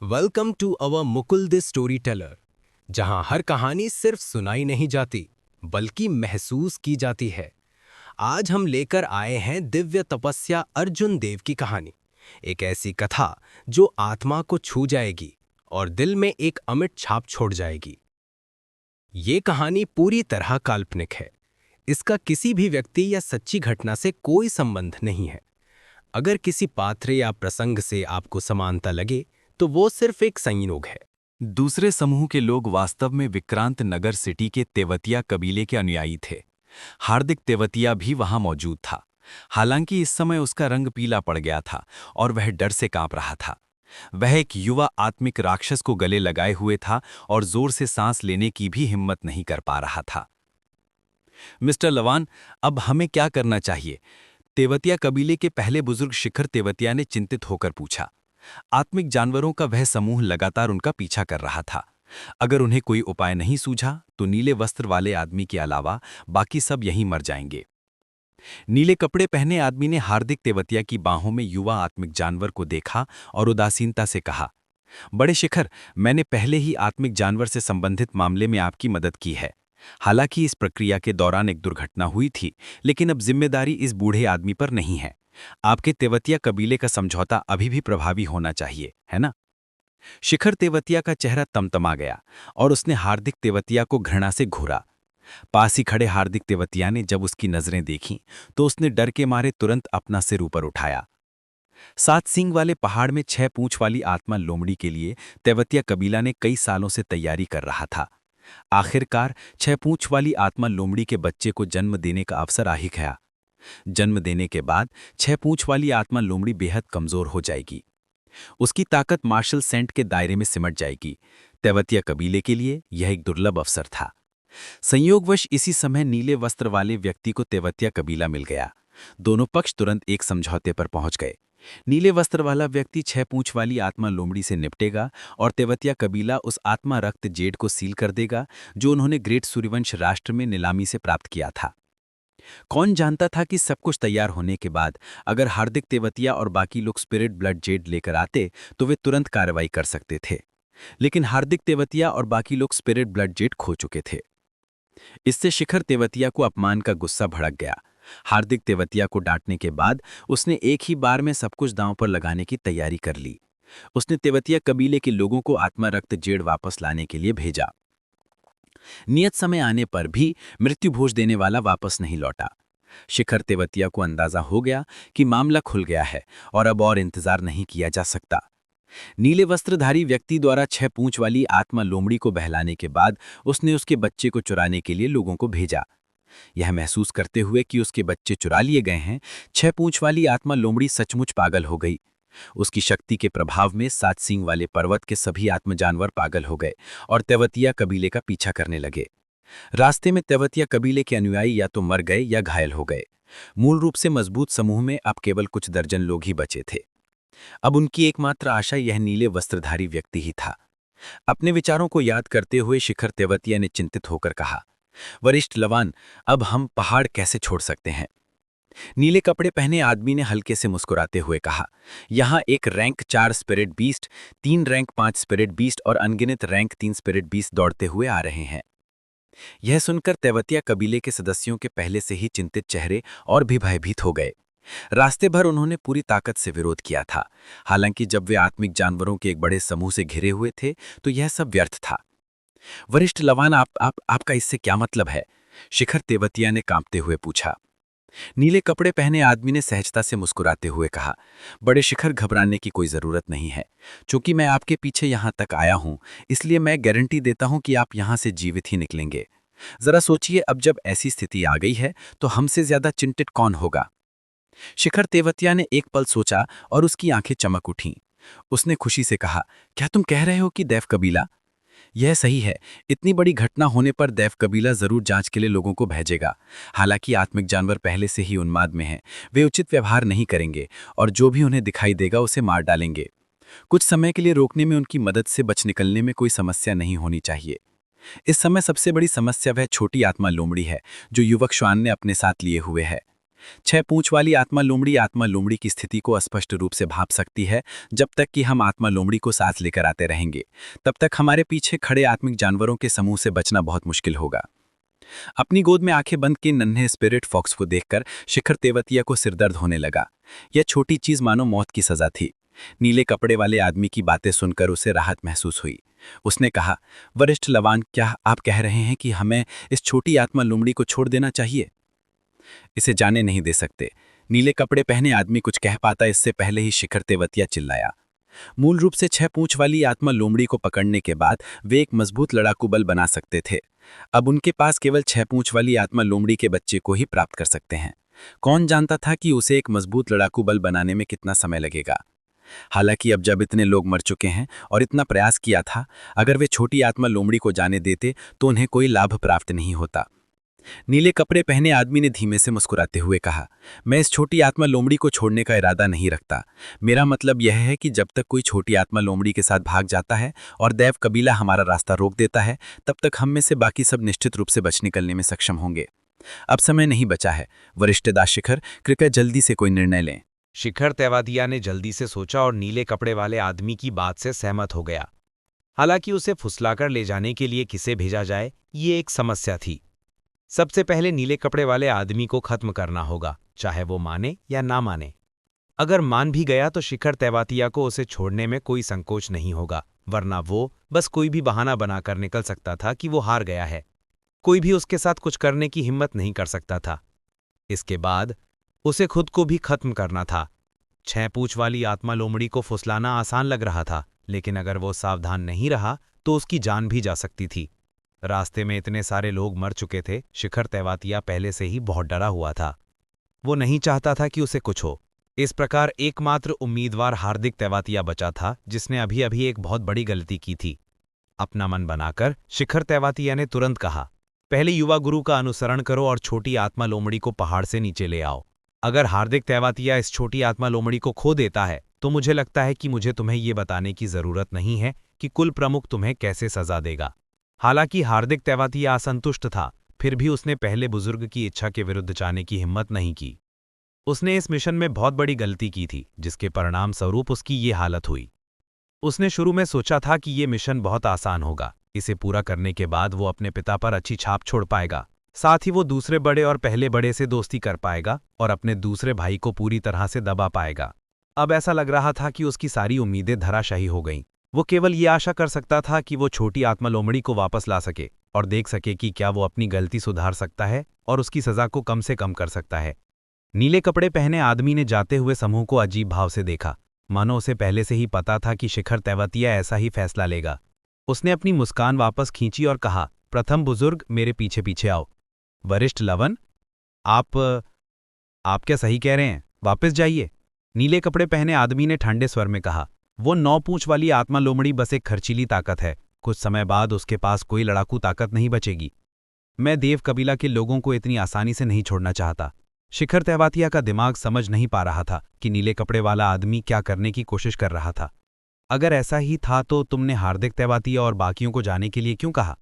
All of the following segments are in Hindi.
Welcome to our Mukul the storyteller, जहां हर कहानी सिर्फ सुनाई नहीं जाती बल्कि महसूस की जाती है। आज हम लेकर आए हैं दिव्य तपस्या अर्जुन देव की कहानी, एक ऐसी कथा जो आत्मा को छू जाएगी और दिल में एक अमिट छाप छोड़ जाएगी। ये कहानी पूरी तरह काल्पनिक है। इसका किसी भी व्यक्ति या सच्ची घटना से कोई संबंध नहीं है। अगर किसी पात्र या प्रसंग से आपको समानता लगे तो वो सिर्फ एक संयोग है। दूसरे समूह के लोग वास्तव में विक्रांत नगर सिटी के तेवतिया कबीले के अनुयायी थे। हार्दिक तेवतिया भी वहां मौजूद था। हालांकि इस समय उसका रंग पीला पड़ गया था और वह डर से कांप रहा था। वह एक युवा आत्मिक राक्षस को गले लगाए हुए था और जोर से सांस लेने की भी हिम्मत नहीं कर पा रहा था। मिस्टर लवान, अब हमें क्या करना चाहिए? तेवतिया कबीले के पहले बुजुर्ग शिखर तेवतिया ने चिंतित होकर पूछा। आत्मिक जानवरों का वह समूह लगातार उनका पीछा कर रहा था। अगर उन्हें कोई उपाय नहीं सूझा तो नीले वस्त्र वाले आदमी के अलावा बाकी सब यहीं मर जाएंगे। नीले कपड़े पहने आदमी ने हार्दिक तेवतिया की बाहों में युवा आत्मिक जानवर को देखा और उदासीनता से कहा, बड़े शिखर, मैंने पहले ही आत्मिक जानवर से संबंधित मामले में आपकी मदद की है। हालांकि इस प्रक्रिया के दौरान एक दुर्घटना हुई थी, लेकिन अब जिम्मेदारी इस बूढ़े आदमी पर नहीं है। आपके तेवतिया कबीले का समझौता अभी भी प्रभावी होना चाहिए, है ना? शिखर तेवतिया का चेहरा तमतमा गया और उसने हार्दिक तेवतिया को घृणा से घूरा। पास ही खड़े हार्दिक तेवतिया ने जब उसकी नजरें देखीं तो उसने डर के मारे तुरंत अपना सिर ऊपर उठाया। 7 सींग वाले पहाड़ में 6 पूंछ वाली आत्मा लोमड़ी के लिए तेवतिया कबीला ने कई सालों से तैयारी कर रहा था। आखिरकार 6 पूंछ वाली आत्मा लोमड़ी के बच्चे को जन्म देने का अवसर आ ही गया। जन्म देने के बाद 6 पूंछ वाली आत्मा लोमड़ी बेहद कमजोर हो जाएगी। उसकी ताकत मार्शल सेंट के दायरे में सिमट जाएगी। तेवतिया कबीले के लिए यह एक दुर्लभ अवसर था। संयोगवश इसी समय नीले वस्त्र वाले व्यक्ति को तेवतिया कबीला मिल गया। दोनों पक्ष तुरंत एक समझौते पर पहुंच गए। नीले वस्त्र वाला व्यक्ति 6 पूंछ वाली आत्मा लोमड़ी से निपटेगा और तेवतिया कबीला उस आत्मा रक्त जेड को सील कर देगा जो उन्होंने ग्रेट सूर्यवंश राष्ट्र में नीलामी से प्राप्त किया था। कौन जानता था कि सब कुछ तैयार होने के बाद अगर हार्दिक तेवतिया और बाकी लोग स्पिरिट ब्लड जेड लेकर आते तो वे तुरंत कार्रवाई कर सकते थे। लेकिन हार्दिक तेवतिया और बाकी लोग स्पिरिट ब्लड जेड खो चुके थे। इससे शिखर तेवतिया को अपमान का गुस्सा भड़क गया। हार्दिक तेवतिया को डांटने के बाद उसने एक ही बार में सब कुछ दांव पर लगाने की तैयारी कर ली। उसने तेवतिया कबीले के लोगों को आत्मा रक्त जेड वापस लाने के लिए भेजा। नियत समय आने पर भी मृत्यु भोज देने वाला वापस नहीं लौटा। शिखर तेवतिया को अंदाजा हो गया कि मामला खुल गया है और अब और इंतजार नहीं किया जा सकता। नीले वस्त्रधारी व्यक्ति द्वारा 6 पूंछ वाली आत्मा लोमड़ी को बहलाने के बाद उसने उसके बच्चे को चुराने के लिए लोगों को भेजा। यह महसूस करते हुए कि उसके बच्चे चुरा लिए गए हैं, 6 पूंछ वाली आत्मा लोमड़ी सचमुच पागल हो गई। उसकी शक्ति के प्रभाव में 7 सींग वाले पर्वत के सभी आत्म जानवर पागल हो गए और तेवतिया कबीले का पीछा करने लगे। रास्ते में तेवतिया कबीले के अनुयायी या तो मर गए या घायल हो गए। मूल रूप से मजबूत समूह में अब केवल कुछ दर्जन लोग ही बचे थे। अब उनकी एकमात्र आशा यह नीले वस्त्रधारी व्यक्ति ही था। अपने विचारों को याद करते हुए शिखर तेवतिया ने चिंतित होकर कहा, वरिष्ठ लवान, अब हम पहाड़ कैसे छोड़ सकते हैं? नीले कपड़े पहने आदमी ने हल्के से मुस्कुराते हुए कहा, यहाँ एक rank 4 spirit beast, 3 rank 5 spirit beast और अनगिनत रैंक 3 स्पिरिट बीस्ट दौड़ते हुए आ रहे हैं। यह सुनकर तेवतिया कबीले के सदस्यों के पहले से ही चिंतित चेहरे और भी भयभीत हो गए। रास्ते भर उन्होंने पूरी ताकत से विरोध किया था। हालांकि जब वे आत्मिक जानवरों के एक बड़े समूह से घिरे हुए थे तो यह सब व्यर्थ था। वरिष्ठ लवान, आपका इससे क्या मतलब है? शिखर तेवतिया ने कांपते हुए पूछा। नीले कपड़े पहने आदमी ने सहजता से मुस्कुराते हुए कहा, बड़े शिखर, घबराने की कोई जरूरत नहीं है। चूंकि मैं आपके पीछे यहां तक आया हूं, इसलिए मैं गारंटी देता हूं कि आप यहां से जीवित ही निकलेंगे। जरा सोचिए, अब जब ऐसी स्थिति आ गई है तो हमसे ज्यादा चिंतित कौन होगा? शिखर तेवतिया ने एक पल सोचा और उसकी आंखें चमक उठीं। उसने खुशी से कहा, क्या तुम कह रहे हो कि दैव कबीला? यह सही है। इतनी बड़ी घटना होने पर दैव कबीला जरूर जांच के लिए लोगों को भेजेगा। हालांकि आत्मिक जानवर पहले से ही उन्माद में हैं। वे उचित व्यवहार नहीं करेंगे और जो भी उन्हें दिखाई देगा उसे मार डालेंगे। कुछ समय के लिए रोकने में उनकी मदद से बच निकलने में कोई समस्या नहीं होनी चाहिए। इस समय सबसे बड़ी समस्या वह छोटी आत्मा लोमड़ी है जो युवक श्वान ने अपने साथ लिए हुए है। छह पूंछ वाली आत्मा लोमड़ी की स्थिति को स्पष्ट रूप से भाप सकती है। जब तक कि हम आत्मा लोमड़ी को साथ लेकर आते रहेंगे, तब तक हमारे पीछे खड़े आत्मिक जानवरों के समूह से बचना बहुत मुश्किल होगा। अपनी गोद में आंखें बंद के नन्हे स्पिरिट फॉक्स को देखकर शिखर तेवतिया को सिरदर्द होने लगा। यह छोटी चीज मानो मौत की सजा थी। नीले कपड़े वाले आदमी की बातें सुनकर उसे राहत महसूस हुई। उसने कहा, वरिष्ठ लवान, क्या आप कह रहे हैं कि हमें इस छोटी आत्मा लोमड़ी को छोड़ देना चाहिए? इसे जाने नहीं दे सकते। नीले कपड़े पहने आदमी कुछ कह पाता इससे पहले ही शिखर तेवतिया चिल्लाया। मूल रूप से छह पूंछ वाली आत्मा लोमड़ी को पकड़ने के बाद वे एक मजबूत लड़ाकू बल बना सकते थे। अब उनके पास केवल छह पूंछ वाली आत्मा लोमड़ी के बच्चे को ही प्राप्त कर सकते हैं। कौन जानता था कि उसे एक मजबूत लड़ाकू बल बनाने में कितना समय लगेगा। हालांकि अब जब इतने लोग मर चुके हैं और इतना प्रयास किया था, अगर वे छोटी आत्मा लोमड़ी को जाने देते तो उन्हें कोई लाभ प्राप्त नहीं होता। नीले कपड़े पहने आदमी ने धीमे से मुस्कुराते हुए कहा, मैं इस छोटी आत्मा लोमड़ी को छोड़ने का इरादा नहीं रखता। मेरा मतलब यह है कि जब तक कोई छोटी आत्मा लोमड़ी के साथ भाग जाता है और दैव कबीला हमारा रास्ता रोक देता है, तब तक हम में से बाकी सब निश्चित रूप से बच निकलने में सक्षम होंगे। अब समय नहीं बचा है। वरिष्ठ दास शिखर, कृपया जल्दी से कोई निर्णय लें। शिखर तेवतिया ने जल्दी से सोचा और नीले कपड़े वाले आदमी की बात से सहमत हो गया। हालांकि उसे फुसलाकर ले जाने के लिए किसे भेजा जाए, ये एक समस्या थी। सबसे पहले नीले कपड़े वाले आदमी को खत्म करना होगा, चाहे वो माने या ना माने। अगर मान भी गया तो शिखर तेवतिया को उसे छोड़ने में कोई संकोच नहीं होगा, वरना वो बस कोई भी बहाना बनाकर निकल सकता था कि वो हार गया है। कोई भी उसके साथ कुछ करने की हिम्मत नहीं कर सकता था। इसके बाद उसे खुद को भी खत्म करना था। छह पूंछ वाली आत्मा लोमड़ी को फुसलाना आसान लग रहा था, लेकिन अगर वो सावधान नहीं रहा तो उसकी जान भी जा सकती थी। रास्ते में इतने सारे लोग मर चुके थे। शिखर तेवतिया पहले से ही बहुत डरा हुआ था। वो नहीं चाहता था कि उसे कुछ हो। इस प्रकार एकमात्र उम्मीदवार हार्दिक तेवतिया बचा था, जिसने अभी अभी एक बहुत बड़ी गलती की थी। अपना मन बनाकर शिखर तेवतिया ने तुरंत कहा, पहले युवा गुरु का अनुसरण करो और छोटी आत्मा लोमड़ी को पहाड़ से नीचे ले आओ। अगर हार्दिक तेवतिया इस छोटी आत्मा लोमड़ी को खो देता है तो मुझे लगता है कि मुझे तुम्हें ये बताने की जरूरत नहीं है कि कुल प्रमुख तुम्हें कैसे सजा देगा। हालांकि हार्दिक तेवतिया असंतुष्ट था, फिर भी उसने पहले बुजुर्ग की इच्छा के विरुद्ध जाने की हिम्मत नहीं की। उसने इस मिशन में बहुत बड़ी गलती की थी, जिसके परिणाम स्वरूप उसकी ये हालत हुई। उसने शुरू में सोचा था कि ये मिशन बहुत आसान होगा। इसे पूरा करने के बाद वो अपने पिता पर अच्छी छाप छोड़ पाएगा। साथ ही वो दूसरे बड़े और पहले बड़े से दोस्ती कर पाएगा और अपने दूसरे भाई को पूरी तरह से दबा पाएगा। अब ऐसा लग रहा था कि उसकी सारी उम्मीदें धराशायी हो गईं। वो केवल ये आशा कर सकता था कि वो छोटी आत्मा लोमड़ी को वापस ला सके और देख सके कि क्या वो अपनी गलती सुधार सकता है और उसकी सजा को कम से कम कर सकता है। नीले कपड़े पहने आदमी ने जाते हुए समूह को अजीब भाव से देखा, मानो उसे पहले से ही पता था कि शिखर तेवतिया ऐसा ही फैसला लेगा। उसने अपनी मुस्कान वापस खींची और कहा, प्रथम बुजुर्ग, मेरे पीछे पीछे आओ। वरिष्ठ लवन, आप क्या सही कह रहे हैं? वापस जाइए। नीले कपड़े पहने आदमी ने ठंडे स्वर में कहा, वो 9 पूंछ वाली आत्मा लोमड़ी बस एक खर्चीली ताकत है। कुछ समय बाद उसके पास कोई लड़ाकू ताकत नहीं बचेगी। मैं देव कबीला के लोगों को इतनी आसानी से नहीं छोड़ना चाहता। शिखर तेवतिया का दिमाग समझ नहीं पा रहा था कि नीले कपड़े वाला आदमी क्या करने की कोशिश कर रहा था। अगर ऐसा ही था तो तुमने हार्दिक तेवतिया और बाकियों को जाने के लिए क्यों कहा?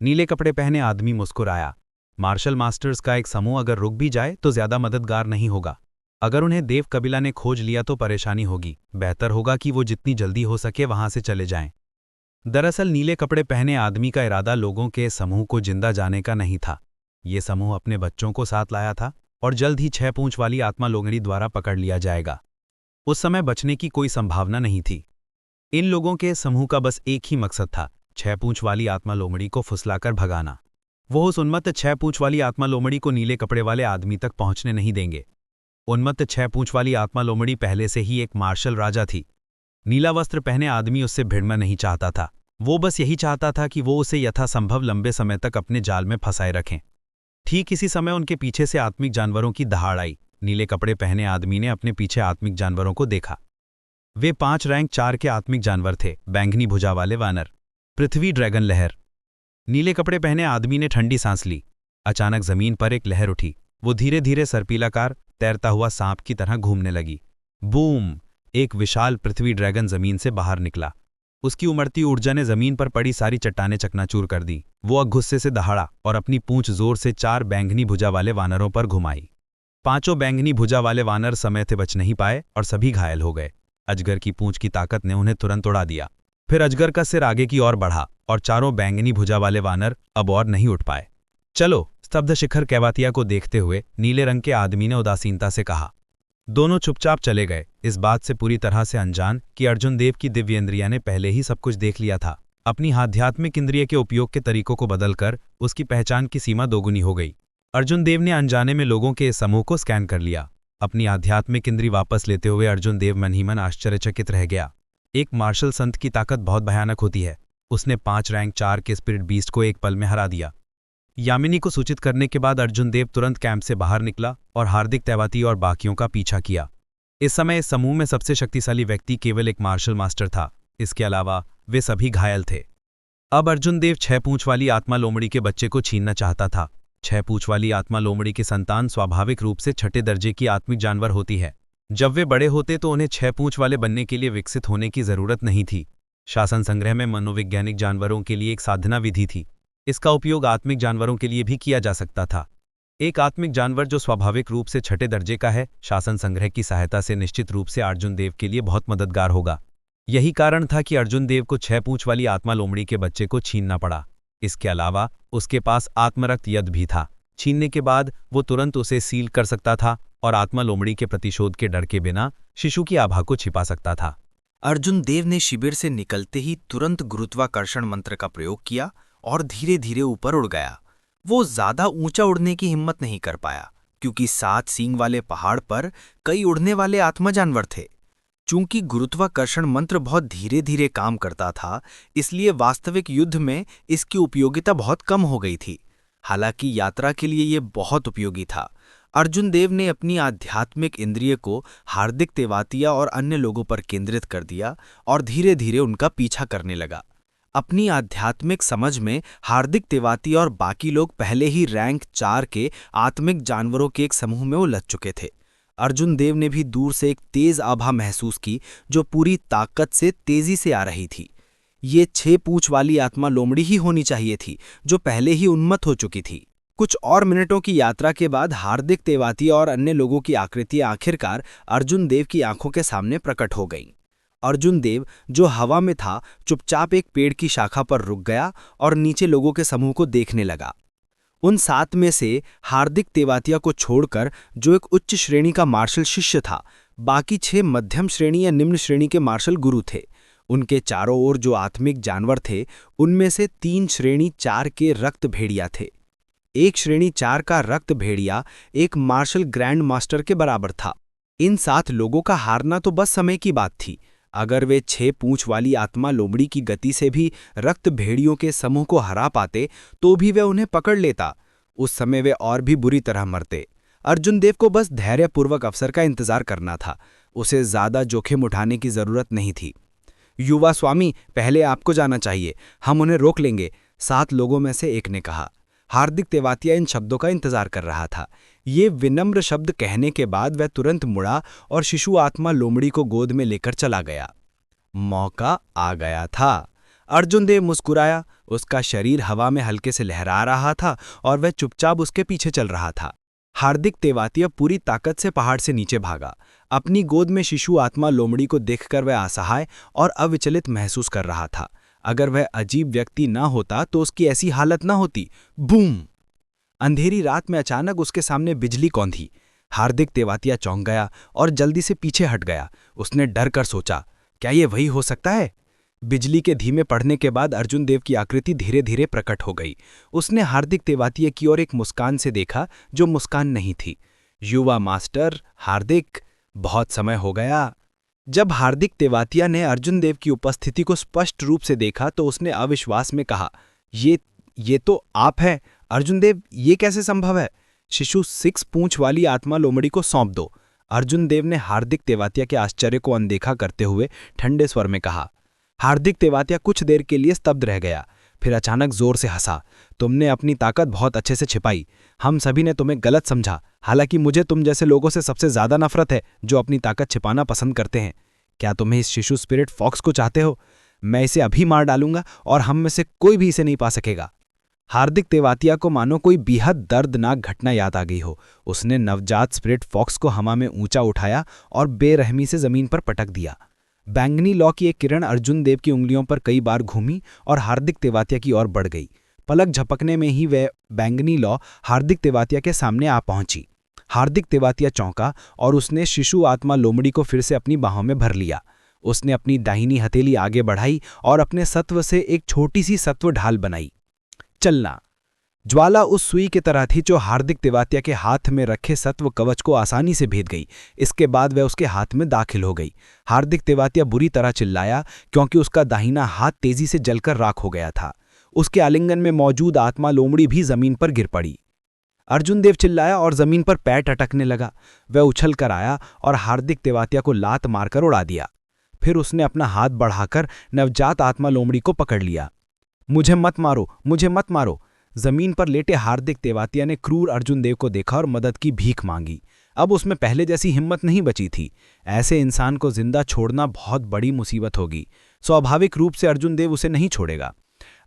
नीले कपड़े पहने आदमी मुस्कुराया। मार्शल मास्टर्स का एक समूह अगर रुक भी जाए तो ज्यादा मददगार नहीं होगा। अगर उन्हें देव कबीला ने खोज लिया तो परेशानी होगी। बेहतर होगा कि वो जितनी जल्दी हो सके वहां से चले जाएं। दरअसल नीले कपड़े पहने आदमी का इरादा लोगों के समूह को जिंदा जाने का नहीं था। ये समूह अपने बच्चों को साथ लाया था और जल्द ही 6 पूंछ वाली आत्मा लोमड़ी द्वारा पकड़ लिया जाएगा। उस समय बचने की कोई संभावना नहीं थी। इन लोगों के समूह का बस एक ही मकसद था, 6 पूंछ वाली आत्मा लोमड़ी को फुसलाकर भगाना। वो उस उन्मत्त 6 पूंछ वाली आत्मा लोमड़ी को नीले कपड़े वाले आदमी तक पहुंचने नहीं देंगे। उन्मत्त 6 पूंछ वाली आत्मा लोमड़ी पहले से ही एक मार्शल राजा थी। नीला वस्त्र पहने आदमी उससे भिड़ना नहीं चाहता था। वो बस यही चाहता था कि वो उसे यथासंभव लंबे समय तक अपने जाल में फंसाए रखें। ठीक इसी समय उनके पीछे से आत्मिक जानवरों की दहाड़ आई। नीले कपड़े पहने आदमी ने अपने पीछे आत्मिक जानवरों को देखा। वे 5 रैंक 4 के आत्मिक जानवर थे। बैंगनी भुजा वाले वानर, पृथ्वी ड्रैगन लहर। नीले कपड़े पहने आदमी ने ठंडी सांस ली। अचानक जमीन पर एक लहर उठी। वो धीरे धीरे सर्पीलाकार तैरता हुआ सांप की तरह घूमने लगी। बूम! एक विशाल पृथ्वी ड्रैगन जमीन से बाहर निकला। उसकी उमड़ती ऊर्जा ने जमीन पर पड़ी सारी चट्टानें चकनाचूर कर दी। वो गुस्से से दहाड़ा और अपनी पूंछ जोर से 4 बैंगनी भुजा वाले वानरों पर घुमाई। 5 बैंगनी भुजा वाले वानर समय से बच नहीं पाए और सभी घायल हो गए। अजगर की पूंछ की ताकत ने उन्हें तुरंत उड़ा दिया। फिर अजगर का सिर आगे की ओर बढ़ा और चारों बैंगनी भुजा वाले वानर अब और नहीं उठ पाए। चलो, स्तब्ध शिखर केवातिया को देखते हुए नीले रंग के आदमी ने उदासीनता से कहा। दोनों चुपचाप चले गए, इस बात से पूरी तरह से अनजान कि अर्जुन देव की दिव्य इंद्रिया ने पहले ही सब कुछ देख लिया था। अपनी आध्यात्मिक इंद्रिय के उपयोग के तरीकों को बदलकर उसकी पहचान की सीमा दोगुनी हो गई। अर्जुन देव ने अनजाने में लोगों के इस समूह को स्कैन कर लिया। अपनी आध्यात्मिक इंद्री वापस लेते हुए अर्जुन देव मन ही मन आश्चर्यचकित रह गया। एक मार्शल संत की ताकत बहुत भयानक होती है। उसने 5 रैंक 4 के स्पिरिट बीस्ट को एक पल में हरा दिया। यामिनी को सूचित करने के बाद अर्जुन देव तुरंत कैंप से बाहर निकला और हार्दिक तेवाती और बाकियों का पीछा किया। इस समय इस समूह में सबसे शक्तिशाली व्यक्ति केवल एक मार्शल मास्टर था। इसके अलावा वे सभी घायल थे। अब अर्जुन देव 6 पूंछ वाली आत्मा लोमड़ी के बच्चे को छीनना चाहता था। 6 पूंछ वाली आत्मा लोमड़ी की संतान स्वाभाविक रूप से छठे दर्जे की आत्मिक जानवर होती है। जब वे बड़े होते तो उन्हें 6 पूंछ वाले बनने के लिए विकसित होने की जरूरत नहीं थी। शासन संग्रह में मनोवैज्ञानिक जानवरों के लिए एक साधना विधि थी। इसका उपयोग आत्मिक जानवरों के लिए भी किया जा सकता था। एक आत्मिक जानवर जो स्वाभाविक रूप से छठे दर्जे का है, शासन संग्रह की सहायता से निश्चित रूप से अर्जुन देव के लिए बहुत मददगार होगा। यही कारण था कि अर्जुन देव को 6 पूंछ वाली आत्मा लोमड़ी के बच्चे को छीनना पड़ा। इसके अलावा उसके पास आत्मरक्त यद भी था। छीनने के बाद वो तुरंत उसे सील कर सकता था और आत्मा लोमड़ी के प्रतिशोध के डर के बिना शिशु की आभा को छिपा सकता था। अर्जुन देव ने शिविर से निकलते ही तुरंत गुरुत्वाकर्षण मंत्र का प्रयोग किया और धीरे धीरे ऊपर उड़ गया। वो ज्यादा ऊंचा उड़ने की हिम्मत नहीं कर पाया क्योंकि 7 सींग वाले पहाड़ पर कई उड़ने वाले आत्मा जानवर थे। चूंकि गुरुत्वाकर्षण मंत्र बहुत धीरे धीरे काम करता था, इसलिए वास्तविक युद्ध में इसकी उपयोगिता बहुत कम हो गई थी। हालांकि यात्रा के लिए ये बहुत उपयोगी था। अर्जुन देव ने अपनी आध्यात्मिक इंद्रिय को हार्दिक तेवातिया और अन्य लोगों पर केंद्रित कर दिया और धीरे धीरे उनका पीछा करने लगा। अपनी आध्यात्मिक समझ में हार्दिक तेवातिया और बाकी लोग पहले ही रैंक 4 के आत्मिक जानवरों के एक समूह में उलझ चुके थे। अर्जुन देव ने भी दूर से एक तेज आभा महसूस की जो पूरी ताकत से तेजी से आ रही थी। ये 6 पूंछ वाली आत्मा लोमड़ी ही होनी चाहिए थी जो पहले ही उन्मत्त हो चुकी थी। कुछ और मिनटों की यात्रा के बाद हार्दिक तेवातिया और अन्य लोगों की आकृतियां आखिरकार अर्जुन देव की आंखों के सामने प्रकट हो गईं। अर्जुन देव जो हवा में था चुपचाप एक पेड़ की शाखा पर रुक गया और नीचे लोगों के समूह को देखने लगा। उन 7 में से हार्दिक तेवातिया को छोड़कर जो एक उच्च श्रेणी का मार्शल शिष्य था, बाकी 6 मध्यम श्रेणी या निम्न श्रेणी के मार्शल गुरु थे। उनके चारों ओर जो आत्मिक जानवर थे उनमें से 3 श्रेणी 4 के रक्त भेड़िया थे। एक श्रेणी 4 का रक्त भेड़िया एक मार्शल ग्रैंड मास्टर के बराबर था। इन 7 लोगों का हारना तो बस समय की बात थी। अगर वे 6 पूंछ वाली आत्मा लोमड़ी की गति से भी रक्त भेड़ियों के समूह को हरा पाते तो भी वे उन्हें पकड़ लेता। उस समय वे और भी बुरी तरह मरते। अर्जुन देव को बस धैर्यपूर्वक अवसर का इंतजार करना था। उसे ज्यादा जोखिम उठाने की जरूरत नहीं थी। युवा स्वामी, पहले आपको जाना चाहिए, हम उन्हें रोक लेंगे, 7 लोगों में से एक ने कहा। हार्दिक तेवातिया इन शब्दों का इंतजार कर रहा था। ये विनम्र शब्द कहने के बाद वह तुरंत मुड़ा और शिशु आत्मा लोमड़ी को गोद में लेकर चला गया। मौका आ गया था। अर्जुन देव मुस्कुराया। उसका शरीर हवा में हल्के से लहरा रहा था और वह चुपचाप उसके पीछे चल रहा था। हार्दिक तेवातिया पूरी ताकत से पहाड़ से नीचे भागा। अपनी गोद में शिशु आत्मा लोमड़ी को देखकर वह असहाय और अविचलित महसूस कर रहा था। अगर वह अजीब व्यक्ति न होता तो उसकी ऐसी हालत न होती। बूम! अंधेरी रात में अचानक उसके सामने बिजली कौंधी। हार्दिक तेवातिया चौंक गया और जल्दी से पीछे हट गया। उसने डर कर सोचा, क्या ये वही हो सकता है? बिजली के धीमे पड़ने के बाद अर्जुन देव की आकृति धीरे धीरे प्रकट हो गई। उसने हार्दिक तेवातिया की ओर एक मुस्कान से देखा जो मुस्कान नहीं थी। युवा मास्टर हार्दिक, बहुत समय हो गया। जब हार्दिक तेवातिया ने अर्जुन देव की उपस्थिति को स्पष्ट रूप से देखा तो उसने अविश्वास में कहा, ये तो आप हैं अर्जुन देव, ये कैसे संभव है? शिशु 6 पूंछ वाली आत्मा लोमड़ी को सौंप दो। अर्जुन देव ने हार्दिक तेवातिया के आश्चर्य को अनदेखा करते हुए ठंडे स्वर में कहा। हार्दिक तेवातिया कुछ देर के लिए स्तब्ध रह गया, फिर अचानक जोर से हंसा। तुमने अपनी ताकत बहुत अच्छे से छिपाई। हम सभी ने तुम्हें गलत समझा। हालांकि मुझे तुम जैसे लोगों से सबसे ज्यादा नफरत है जो अपनी ताकत छिपाना पसंद करते हैं। क्या तुम्हें इस शिशु स्पिरिट फॉक्स को चाहते हो? मैं इसे अभी मार डालूंगा और हम में से कोई भी इसे नहीं पा सकेगा। हार्दिक तेवातिया को मानो कोई बेहद दर्दनाक घटना याद आ गई हो। उसने नवजात स्पिरिट फॉक्स को हवा में ऊंचा उठाया और बेरहमी से जमीन पर पटक दिया। बैंगनी लौ की एक किरण अर्जुन देव की उंगलियों पर कई बार घूमी और हार्दिक तेवातिया की ओर बढ़ गई। पलक झपकने में ही वह बैंगनी लौ हार्दिक तेवातिया के सामने आ पहुंची। हार्दिक तेवातिया चौंका और उसने शिशु आत्मा लोमड़ी को फिर से अपनी बाहों में भर लिया। उसने अपनी दाहिनी हथेली आगे बढ़ाई और अपने सत्व से एक छोटी सी सत्व ढाल बनाई। चलना। ज्वाला उस सुई की तरह थी जो हार्दिक तेवातिया के हाथ में रखे सत्व कवच को आसानी से भेद गई। इसके बाद वह उसके हाथ में दाखिल हो गई। हार्दिक तेवातिया बुरी तरह चिल्लाया क्योंकि उसका दाहिना हाथ तेजी से जलकर राख हो गया था। उसके आलिंगन में मौजूद आत्मा लोमड़ी भी जमीन पर गिर पड़ी। अर्जुन देव चिल्लाया और जमीन पर पैर टटकने लगा। वह उछल कर आया और हार्दिक तेवातिया को लात मारकर उड़ा दिया। फिर उसने अपना हाथ बढ़ाकर नवजात आत्मा लोमड़ी को पकड़ लिया। मुझे मत मारो, मुझे मत मारो। जमीन पर लेटे हार्दिक तेवातिया ने क्रूर अर्जुन देव को देखा और मदद की भीख मांगी। अब उसमें पहले जैसी हिम्मत नहीं बची थी। ऐसे इंसान को जिंदा छोड़ना बहुत बड़ी मुसीबत होगी। स्वाभाविक रूप से अर्जुन देव उसे नहीं छोड़ेगा।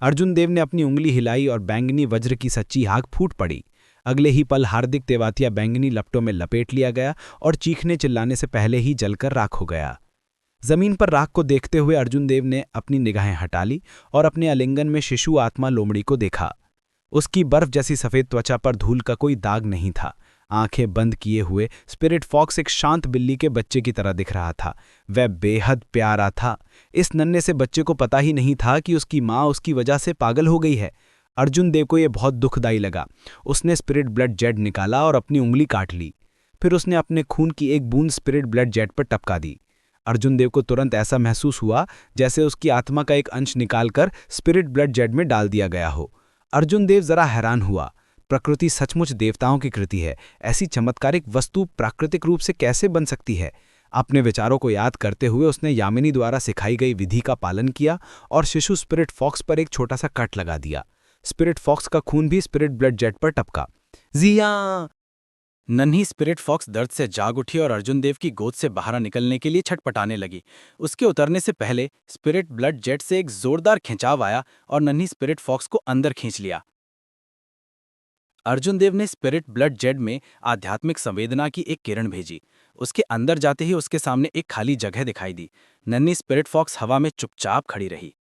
अर्जुन देव ने अपनी उंगली हिलाई और बैंगनी वज्र की सच्ची आग फूट पड़ी। अगले ही पल हार्दिक तेवातिया बैंगनी लपटों में लपेट लिया गया और चीखने चिल्लाने से पहले ही जलकर राख हो गया। जमीन पर राख को देखते हुए अर्जुन देव ने अपनी निगाहें हटा ली और अपने आलिंगन में शिशु आत्मा लोमड़ी को देखा। उसकी बर्फ जैसी सफेद त्वचा पर धूल का कोई दाग नहीं था। आंखें बंद किए हुए स्पिरिट फॉक्स एक शांत बिल्ली के बच्चे की तरह दिख रहा था। वह बेहद प्यारा था। इस नन्हे से बच्चे को पता ही नहीं था कि उसकी माँ उसकी वजह से पागल हो गई है। अर्जुन देव को यह बहुत दुखदाई लगा। उसने स्पिरिट ब्लड जेट निकाला और अपनी उंगली काट ली। फिर उसने अपने खून की एक बूंद स्पिरिट ब्लड जेट पर टपका दी। अर्जुन देव को तुरंत ऐसा महसूस हुआ जैसे उसकी आत्मा का एक अंश निकालकर स्पिरिट ब्लड जेट में डाल दिया गया हो। अर्जुन देव जरा हैरान हुआ। प्रकृति सचमुच देवताओं की कृति है। ऐसी चमत्कारिक वस्तु प्राकृतिक रूप से कैसे बन सकती है? अपने विचारों को याद करते हुए उसने यामिनी द्वारा सिखाई गई विधि का पालन किया और शिशु स्पिरिट फॉक्स पर एक छोटा सा कट लगा दिया। स्पिरिट फॉक्स का खून भी स्पिरिट ब्लड जेट पर टपका। जिया! नन्ही स्पिरिट फॉक्स दर्द से जाग उठी और अर्जुन देव की गोद से बाहर निकलने के लिए छटपटाने लगी। उसके उतरने से पहले स्पिरिट ब्लड जेट से एक जोरदार खिंचाव आया और नन्ही स्पिरिट फॉक्स को अंदर खींच लिया। अर्जुन देव ने स्पिरिट ब्लड जेट में आध्यात्मिक संवेदना की एक किरण भेजी। उसके अंदर जाते ही उसके सामने एक खाली जगह दिखाई दी। नन्ही स्पिरिट फॉक्स हवा में चुपचाप खड़ी रही।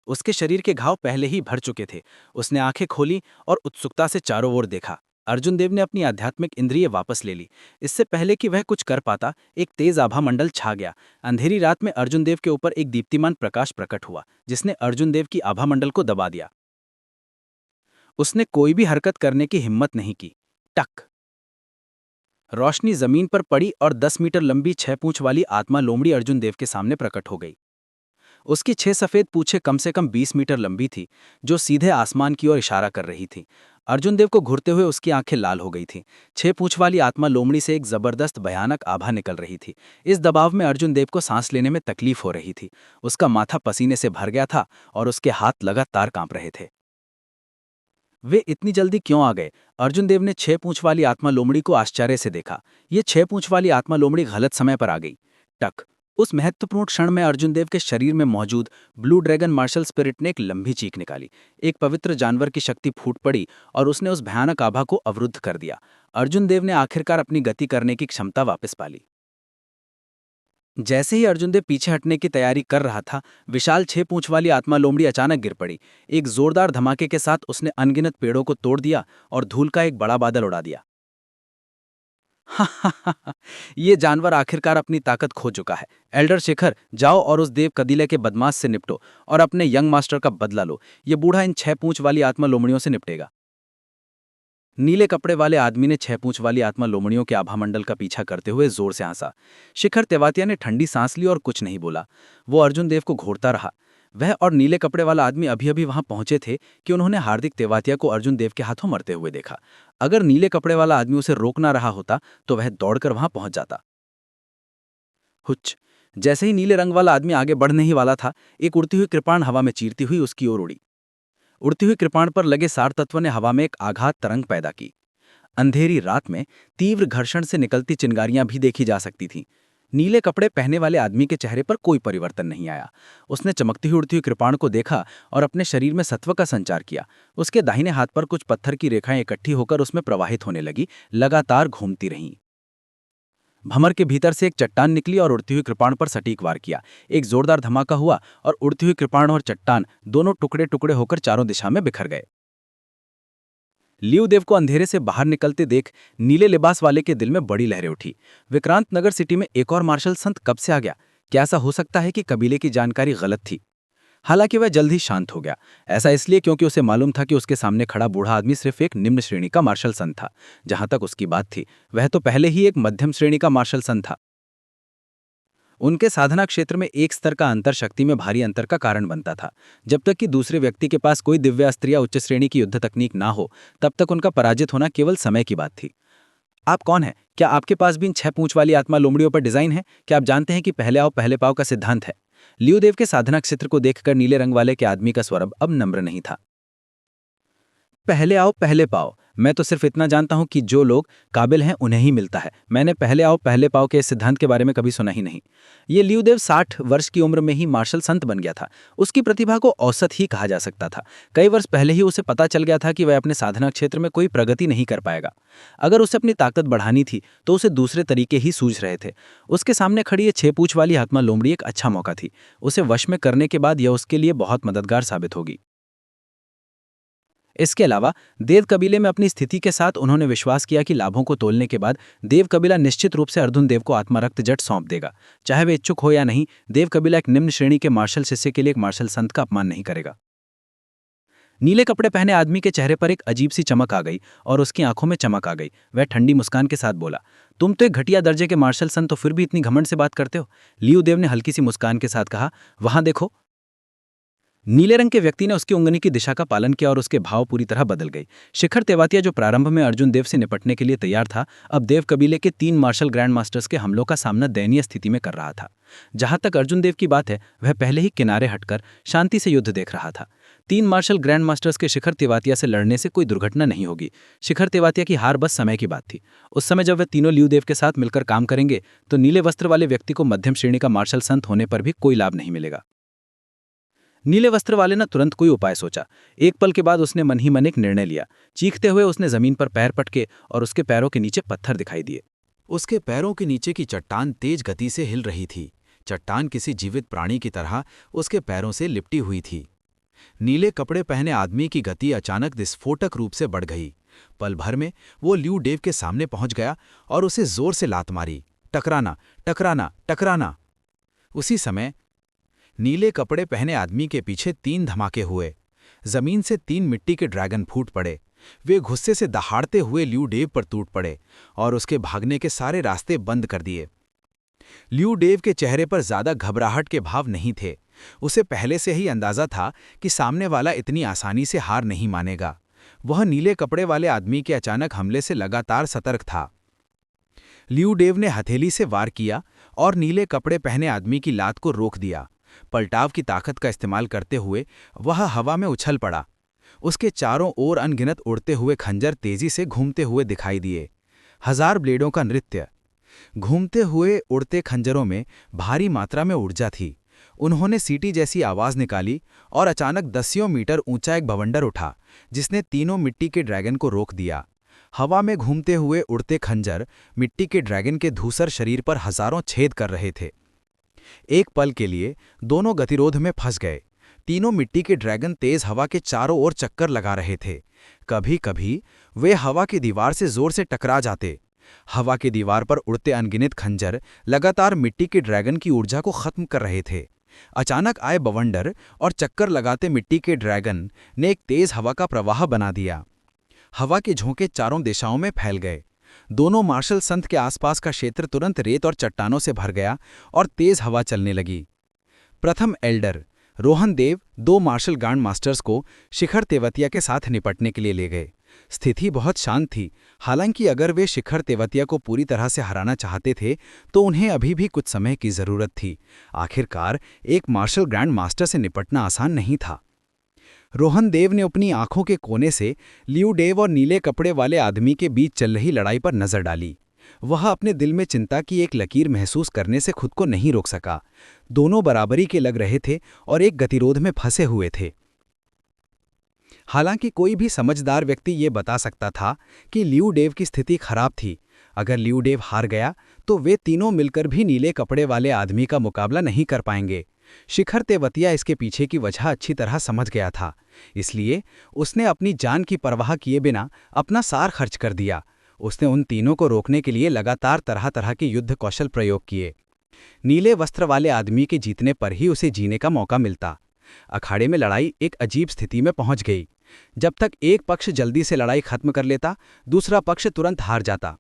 उसके शरीर के घाव पहले ही भर चुके थे। उसने आंखें खोली और उत्सुकता से चारों ओर देखा। अर्जुन देव ने अपनी आध्यात्मिक इंद्रिय वापस ले ली। इससे पहले कि वह कुछ कर पाता, एक तेज आभा मंडल छा गया। अंधेरी रात में अर्जुन देव के ऊपर एक दीप्तिमान प्रकाश प्रकट हुआ, जिसने अर्जुन देव की आभा मंडल को दबा दिया। उसने कोई भी हरकत करने की हिम्मत नहीं की। टक! रोशनी जमीन पर पड़ी और 10 मीटर लंबी 6 पूंछ वाली आत्मा लोमड़ी अर्जुन देव के सामने प्रकट हो गई। उसकी 6 सफेद पूंछें कम से कम 20 मीटर लंबी थी, जो सीधे आसमान की ओर इशारा कर रही थी। अर्जुन देव को घूरते हुए उसकी आंखें लाल हो गई थीं। 6 पूंछ वाली आत्मा लोमड़ी से एक जबरदस्त भयानक आभा निकल रही थी। इस दबाव में अर्जुन देव को सांस लेने में तकलीफ हो रही थी। उसका माथा पसीने से भर गया था और उसके हाथ लगातार कांप रहे थे। वे इतनी जल्दी क्यों आ गए? अर्जुन देव ने 6 पूंछ वाली आत्मा लोमड़ी को आश्चर्य से देखा। ये 6 पूंछ वाली आत्मा लोमड़ी गलत समय पर आ गई। टक! उस महत्वपूर्ण क्षण में अर्जुन देव के शरीर में मौजूद ब्लू ड्रैगन मार्शल स्पिरिट ने एक लंबी चीख निकाली। एक पवित्र जानवर की शक्ति फूट पड़ी और उसने उस भयानक आभा को अवरुद्ध कर दिया। अर्जुन देव ने आखिरकार अपनी गति करने की क्षमता वापस पा ली। जैसे ही अर्जुन देव पीछे हटने की तैयारी कर रहा था, विशाल 6 पूंछ वाली आत्मा लोमड़ी अचानक गिर पड़ी। एक जोरदार धमाके के साथ उसने अनगिनत पेड़ों को तोड़ दिया और धूल का एक बड़ा बादल उड़ा दिया। ये जानवर आखिरकार अपनी ताकत खो चुका है। एल्डर शेखर, जाओ और उस देव कबीले के बदमाश से निपटो और अपने यंग मास्टर का बदला लो। ये बूढ़ा इन 6 पूंछ वाली आत्मा लोमड़ियों से निपटेगा। नीले कपड़े वाले आदमी ने 6 पूंछ वाली आत्मा लोमड़ियों के आभामंडल का पीछा करते हुए जोर से हंसा। शिखर तेवातिया ने ठंडी सांस ली और कुछ नहीं बोला। वो अर्जुन देव को घूरता रहा। वह और नीले कपड़े वाला आदमी अभी अभी वहां पहुंचे थे कि उन्होंने हार्दिक तेवातिया को अर्जुन देव के हाथों मरते हुए देखा। अगर नीले कपड़े वाला आदमी उसे रोक ना रहा होता तो वह दौड़कर वहां पहुंच जाता। हुच! जैसे ही नीले रंग वाला आदमी आगे बढ़ने ही वाला था, एक उड़ती हुई कृपाण हवा में चीरती हुई उसकी ओर उड़ी। उड़ती हुई कृपाण पर लगे सार तत्व ने हवा में एक आघात तरंग पैदा की। अंधेरी रात में तीव्र घर्षण से निकलती चिंगारियां भी देखी जा सकती थीं। नीले कपड़े पहने वाले आदमी के चेहरे पर कोई परिवर्तन नहीं आया। उसने चमकती हुई उड़ती हुई कृपाण को देखा और अपने शरीर में सत्व का संचार किया। उसके दाहिने हाथ पर कुछ पत्थर की रेखाएं इकट्ठी होकर उसमें प्रवाहित होने लगी, लगातार घूमती रहीं। भंवर के भीतर से एक चट्टान निकली और उड़ती हुई कृपाण पर सटीक वार किया। एक जोरदार धमाका हुआ और उड़ती हुई कृपाण और चट्टान दोनों टुकड़े टुकड़े होकर चारों दिशा में बिखर गए। लियोदेव को अंधेरे से बाहर निकलते देख नीले लिबास वाले के दिल में बड़ी लहरें उठी। विक्रांत नगर सिटी में एक और मार्शल संत कब से आ गया? क्या ऐसा हो सकता है कि कबीले की जानकारी गलत थी? हालांकि वह जल्द ही शांत हो गया। ऐसा इसलिए क्योंकि उसे मालूम था कि उसके सामने खड़ा बूढ़ा आदमी सिर्फ एक निम्न श्रेणी का मार्शल संत था। जहां तक उसकी बात थी, वह तो पहले ही एक मध्यम श्रेणी का मार्शल संत था। उनके साधना क्षेत्र में एक स्तर का अंतर शक्ति में भारी अंतर का कारण बनता था। जब तक कि दूसरे व्यक्ति के पास कोई दिव्य अस्त्र या उच्च श्रेणी की युद्ध तकनीक ना हो, तब तक उनका पराजित होना केवल समय की बात थी। आप कौन हैं? क्या आपके पास भी इन 6 पूंछ वाली आत्मा लोमड़ियों पर डिजाइन है? क्या आप जानते हैं कि पहले आओ पहले पाओ का सिद्धांत है? लियोदेव के साधना क्षेत्र को देखकर नीले रंग वाले के आदमी का स्वर अब नम्र नहीं था। पहले आओ पहले पाओ, मैं तो सिर्फ इतना जानता हूं कि जो लोग काबिल हैं उन्हें ही मिलता है। मैंने पहले आओ पहले पाओ के इस सिद्धांत के बारे में कभी सुना ही नहीं। ये लियोदेव 60 वर्ष की उम्र में ही मार्शल संत बन गया था। उसकी प्रतिभा को औसत ही कहा जा सकता था। कई वर्ष पहले ही उसे पता चल गया था कि वह अपने साधना क्षेत्र में कोई प्रगति नहीं कर पाएगा। अगर उसे अपनी ताकत बढ़ानी थी तो उसे दूसरे तरीके ही सूझ रहे थे। उसके सामने खड़ी ये 6 पूंछ वाली आत्मा लोमड़ी एक अच्छा मौका थी। उसे वश में करने के बाद यह उसके लिए बहुत मददगार साबित होगी। इसके अलावा देव कबीले में अपनी स्थिति के साथ उन्होंने विश्वास किया कि लाभों को तोलने के बाद देव कबीला निश्चित रूप से अर्जुन देव को आत्मरक्त जट सौंप देगा। चाहे वे इच्छुक हो या नहीं, देव कबीला एक निम्न श्रेणी के मार्शल शिष्य के लिए एक मार्शल संत का अपमान नहीं करेगा। नीले कपड़े पहने आदमी के चेहरे पर एक अजीब सी चमक आ गई और उसकी आंखों में चमक आ गई। वह ठंडी मुस्कान के साथ बोला, तुम तो एक घटिया दर्जे के मार्शल संत तो फिर भी इतनी घमंड से बात करते हो। लियोदेव ने हल्की सी मुस्कान के साथ कहा, वहां देखो। नीले रंग के व्यक्ति ने उसकी उंगली की दिशा का पालन किया और उसके भाव पूरी तरह बदल गई। शिखर तेवातिया, जो प्रारंभ में अर्जुन देव से निपटने के लिए तैयार था, अब देव कबीले के 3 मार्शल ग्रैंड मास्टर्स के हमलों का सामना दयनीय स्थिति में कर रहा था। जहां तक अर्जुन देव की बात है, वह पहले ही किनारे हटकर शांति से युद्ध देख रहा था। 3 मार्शल ग्रैंड मास्टर्स के शिखर तेवातिया से लड़ने से कोई दुर्घटना नहीं होगी। शिखर तेवातिया की हार बस समय की बात थी। उस समय जब वे तीनों लियोदेव के साथ मिलकर काम करेंगे तो नीले वस्त्र वाले व्यक्ति को मध्यम श्रेणी का मार्शल संत होने पर भी कोई लाभ नहीं मिलेगा। नीले वस्त्र वाले ने तुरंत कोई उपाय सोचा। एक पल के बाद उसने मन ही मन एक निर्णय लिया। चीखते हुए उसने जमीन पर पैर पटके और उसके पैरों के नीचे पत्थर दिखाई दिए। उसके पैरों के नीचे की चट्टान तेज गति से हिल रही थी। चट्टान किसी जीवित प्राणी की तरह उसके पैरों से लिपटी हुई थी। नीले कपड़े पहने आदमी की गति अचानक विस्फोटक रूप से बढ़ गई। पल भर में वो लियोदेव के सामने पहुंच गया और उसे जोर से लात मारी। टकराना, टकराना, टकराना। उसी समय नीले कपड़े पहने आदमी के पीछे 3 धमाके हुए। जमीन से 3 मिट्टी के ड्रैगन फूट पड़े। वे गुस्से से दहाड़ते हुए लियोदेव पर टूट पड़े और उसके भागने के सारे रास्ते बंद कर दिए। लियोदेव के चेहरे पर ज्यादा घबराहट के भाव नहीं थे। उसे पहले से ही अंदाजा था कि सामने वाला इतनी आसानी से हार नहीं मानेगा। वह नीले कपड़े वाले आदमी के अचानक हमले से लगातार सतर्क था। लियोदेव ने हथेली से वार किया और नीले कपड़े पहने आदमी की लात को रोक दिया। पलटाव की ताकत का इस्तेमाल करते हुए वह हवा में उछल पड़ा। उसके चारों ओर अनगिनत उड़ते हुए खंजर तेजी से घूमते हुए दिखाई दिए। 1000 ब्लेडों का नृत्य। घूमते हुए उड़ते खंजरों में भारी मात्रा में ऊर्जा थी। उन्होंने सीटी जैसी आवाज निकाली और अचानक 10 मीटर ऊंचा एक बवंडर उठा, जिसने तीनों मिट्टी के ड्रैगन को रोक दिया। हवा में घूमते हुए उड़ते खंजर मिट्टी के ड्रैगन के धूसर शरीर पर हजारों छेद कर रहे थे। एक पल के लिए दोनों गतिरोध में फंस गए। तीनों मिट्टी के ड्रैगन तेज हवा के चारों ओर चक्कर लगा रहे थे। कभी कभी वे हवा की दीवार से जोर से टकरा जाते। हवा की दीवार पर उड़ते अनगिनत खंजर लगातार मिट्टी के ड्रैगन की ऊर्जा को खत्म कर रहे थे। अचानक आए बवंडर और चक्कर लगाते मिट्टी के ड्रैगन ने एक तेज हवा का प्रवाह बना दिया। हवा के झोंके चारों दिशाओं में फैल गए। दोनों मार्शल संत के आसपास का क्षेत्र तुरंत रेत और चट्टानों से भर गया और तेज हवा चलने लगी। प्रथम एल्डर रोहन देव 2 मार्शल ग्रैंड मास्टर्स को शिखर तेवतिया के साथ निपटने के लिए ले गए। स्थिति बहुत शांत थी। हालांकि अगर वे शिखर तेवतिया को पूरी तरह से हराना चाहते थे तो उन्हें अभी भी कुछ समय की जरूरत थी। आखिरकार एक मार्शल ग्रैंड मास्टर से निपटना आसान नहीं था। रोहन देव ने अपनी आंखों के कोने से लियोदेव और नीले कपड़े वाले आदमी के बीच चल रही लड़ाई पर नजर डाली। वह अपने दिल में चिंता की एक लकीर महसूस करने से खुद को नहीं रोक सका। दोनों बराबरी के लग रहे थे और एक गतिरोध में फंसे हुए थे। हालांकि कोई भी समझदार व्यक्ति ये बता सकता था कि लियू डेव की स्थिति खराब थी। अगर लियू डेव हार गया तो वे तीनों मिलकर भी नीले कपड़े वाले आदमी का मुकाबला नहीं कर पाएंगे। शिखर तेवतिया इसके पीछे की वजह अच्छी तरह समझ गया था, इसलिए उसने अपनी जान की परवाह किए बिना अपना सार खर्च कर दिया। उसने उन तीनों को रोकने के लिए लगातार तरह तरह के युद्ध कौशल प्रयोग किए। नीले वस्त्र वाले आदमी के जीतने पर ही उसे जीने का मौका मिलता। अखाड़े में लड़ाई एक अजीब स्थिति में पहुंच गई। जब तक एक पक्ष जल्दी से लड़ाई खत्म कर लेता, दूसरा पक्ष तुरंत हार जाता।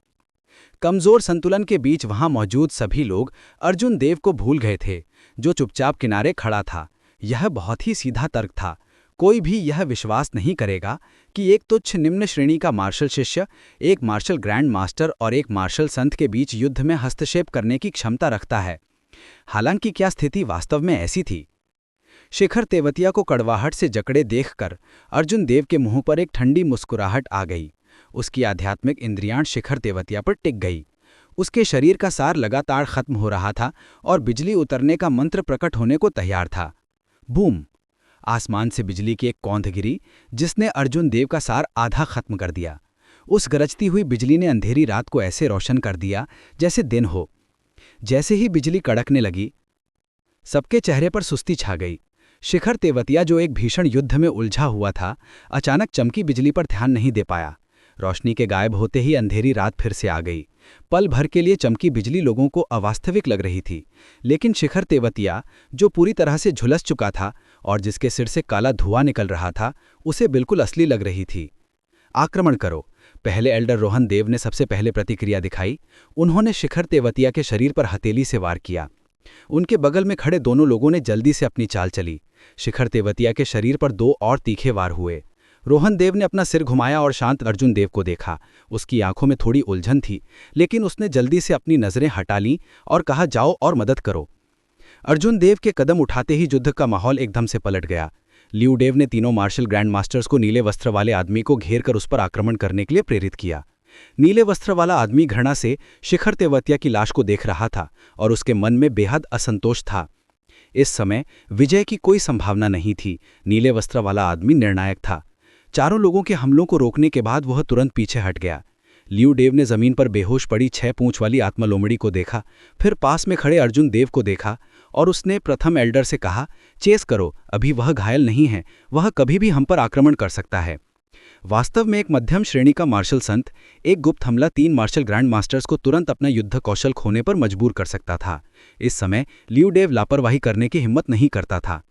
कमजोर संतुलन के बीच वहां मौजूद सभी लोग अर्जुन देव को भूल गए थे, जो चुपचाप किनारे खड़ा था। यह बहुत ही सीधा तर्क था। कोई भी यह विश्वास नहीं करेगा कि एक तुच्छ निम्न श्रेणी का मार्शल शिष्य एक मार्शल ग्रैंड मास्टर और एक मार्शल संत के बीच युद्ध में हस्तक्षेप करने की क्षमता रखता है। हालांकि क्या स्थिति वास्तव में ऐसी थी? शिखर तेवतिया को कड़वाहट से जकड़े देखकर अर्जुन देव के मुंह पर एक ठंडी मुस्कुराहट आ गई। उसकी आध्यात्मिक इंद्रियां शिखर तेवतिया पर टिक गई। उसके शरीर का सार लगातार खत्म हो रहा था और बिजली उतरने का मंत्र प्रकट होने को तैयार था। बूम! आसमान से बिजली की एक कौंध गिरी, जिसने अर्जुन देव का सार आधा खत्म कर दिया। उस गरजती हुई बिजली ने अंधेरी रात को ऐसे रोशन कर दिया जैसे दिन हो। जैसे ही बिजली कड़कने लगी, सबके चेहरे पर सुस्ती छा गई। शिखर तेवतिया, जो एक भीषण युद्ध में उलझा हुआ था, अचानक चमकी बिजली पर ध्यान नहीं दे पाया। रोशनी के गायब होते ही अंधेरी रात फिर से आ गई। पल भर के लिए चमकी बिजली लोगों को अवास्तविक लग रही थी, लेकिन शिखर तेवतिया, जो पूरी तरह से झुलस चुका था और जिसके सिर से काला धुआं निकल रहा था, उसे बिल्कुल असली लग रही थी। आक्रमण करो! पहले एल्डर रोहन देव ने सबसे पहले प्रतिक्रिया दिखाई। उन्होंने शिखर तेवतिया के शरीर पर हथेली से वार किया। उनके बगल में खड़े दोनों लोगों ने जल्दी से अपनी चाल चली। शिखर तेवतिया के शरीर पर 2 और तीखे वार हुए। रोहन देव ने अपना सिर घुमाया और शांत अर्जुन देव को देखा। उसकी आंखों में थोड़ी उलझन थी, लेकिन उसने जल्दी से अपनी नजरें हटा लीं और कहा, जाओ और मदद करो। अर्जुन देव के कदम उठाते ही युद्ध का माहौल एकदम से पलट गया। लियू डेव ने तीनों मार्शल ग्रैंड मास्टर्स को नीले वस्त्र वाले आदमी को घेर कर उस पर आक्रमण करने के लिए प्रेरित किया। नीले वस्त्र वाला आदमी घृणा से शिखर तेवतिया की लाश को देख रहा था और उसके मन में बेहद असंतोष था। इस समय विजय की कोई संभावना नहीं थी। नीले वस्त्र वाला आदमी निर्णायक था। चारों लोगों के हमलों को रोकने के बाद वह तुरंत पीछे हट गया। लियू डेव ने जमीन पर बेहोश पड़ी 6 पूंछ वाली आत्मा लोमड़ी को देखा, फिर पास में खड़े अर्जुन देव को देखा और उसने प्रथम एल्डर से कहा, चेस करो, अभी वह घायल नहीं है, वह कभी भी हम पर आक्रमण कर सकता है। वास्तव में एक मध्यम श्रेणी का मार्शल संत एक गुप्त हमला 3 मार्शल ग्रैंड मास्टर्स को तुरंत अपना युद्ध कौशल खोने पर मजबूर कर सकता था। इस समय लियू डेव लापरवाही करने की हिम्मत नहीं करता था।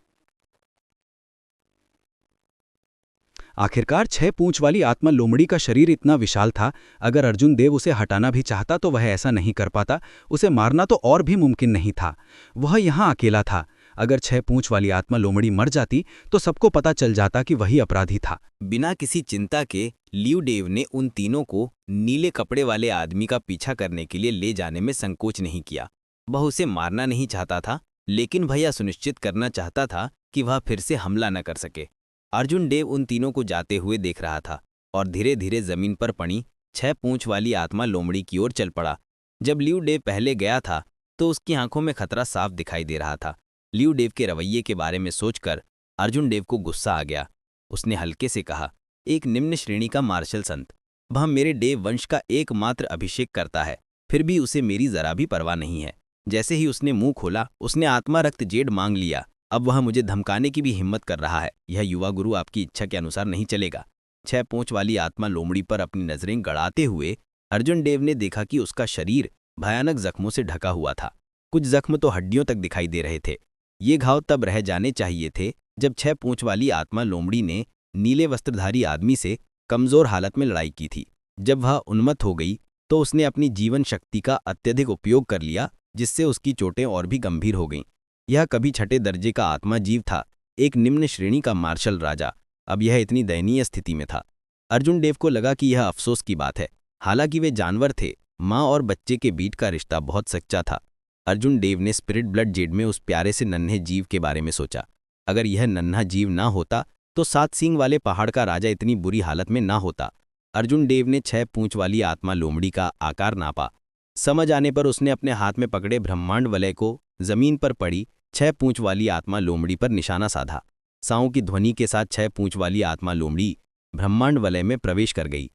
आखिरकार 6 पूंछ वाली आत्मा लोमड़ी का शरीर इतना विशाल था, अगर अर्जुन देव उसे हटाना भी चाहता तो वह ऐसा नहीं कर पाता। उसे मारना तो और भी मुमकिन नहीं था। वह यहाँ अकेला था। अगर 6 पूंछ वाली आत्मा लोमड़ी मर जाती तो सबको पता चल जाता कि वही अपराधी था। बिना किसी चिंता के लियू डेव ने उन तीनों को नीले कपड़े वाले आदमी का पीछा करने के लिए ले जाने में संकोच नहीं किया। वह उसे मारना नहीं चाहता था, लेकिन भैया सुनिश्चित करना चाहता था कि वह फिर से हमला न कर सके। अर्जुन देव उन तीनों को जाते हुए देख रहा था और धीरे धीरे जमीन पर पड़ी 6 पूंछ वाली आत्मा लोमड़ी की ओर चल पड़ा। जब लियू डेव पहले गया था तो उसकी आंखों में खतरा साफ दिखाई दे रहा था। लियू डेव के रवैये के बारे में सोचकर अर्जुन देव को गुस्सा आ गया। उसने हल्के से कहा, एक निम्न श्रेणी का मार्शल संत, वह मेरे डेव वंश का एकमात्र अभिषेक करता है, फिर भी उसे मेरी जरा भी परवाह नहीं है। जैसे ही उसने मुंह खोला, उसने आत्मा रक्त जेड मांग लिया। अब वह मुझे धमकाने की भी हिम्मत कर रहा है। यह युवा गुरु आपकी इच्छा के अनुसार नहीं चलेगा। 6 पूंछ वाली आत्मा लोमड़ी पर अपनी नजरें गड़ाते हुए अर्जुन देव ने देखा कि उसका शरीर भयानक जख्मों से ढका हुआ था। कुछ जख्म तो हड्डियों तक दिखाई दे रहे थे। ये घाव तब रह जाने चाहिए थे जब 6 पूंछ वाली आत्मा लोमड़ी ने नीले वस्त्रधारी आदमी से कमजोर हालत में लड़ाई की थी। जब वह उन्मत्त हो गई तो उसने अपनी जीवन शक्ति का अत्यधिक उपयोग कर लिया, जिससे उसकी चोटें और भी गंभीर हो गईं। यह कभी 6ठे दर्जे का आत्मा जीव था, एक निम्न श्रेणी का मार्शल राजा। अब यह इतनी दयनीय स्थिति में था। अर्जुन देव को लगा कि यह अफसोस की बात है। हालांकि वे जानवर थे, माँ और बच्चे के बीच का रिश्ता बहुत सच्चा था। अर्जुन देव ने स्पिरिट ब्लड जेड में उस प्यारे से नन्हे जीव के बारे में सोचा। अगर यह नन्हा जीव ना होता तो 7 सींग वाले पहाड़ का राजा इतनी बुरी हालत में ना होता। अर्जुन देव ने 6 पूंछ वाली आत्मा लोमड़ी का आकार नापा समझ आने पर उसने अपने हाथ में पकड़े ब्रह्मांड वलय को जमीन पर पड़ी 6 पूंछ वाली आत्मा लोमड़ी पर निशाना साधा। साँव की ध्वनि के साथ 6 पूंछ वाली आत्मा लोमड़ी ब्रह्मांड वलय में प्रवेश कर गई।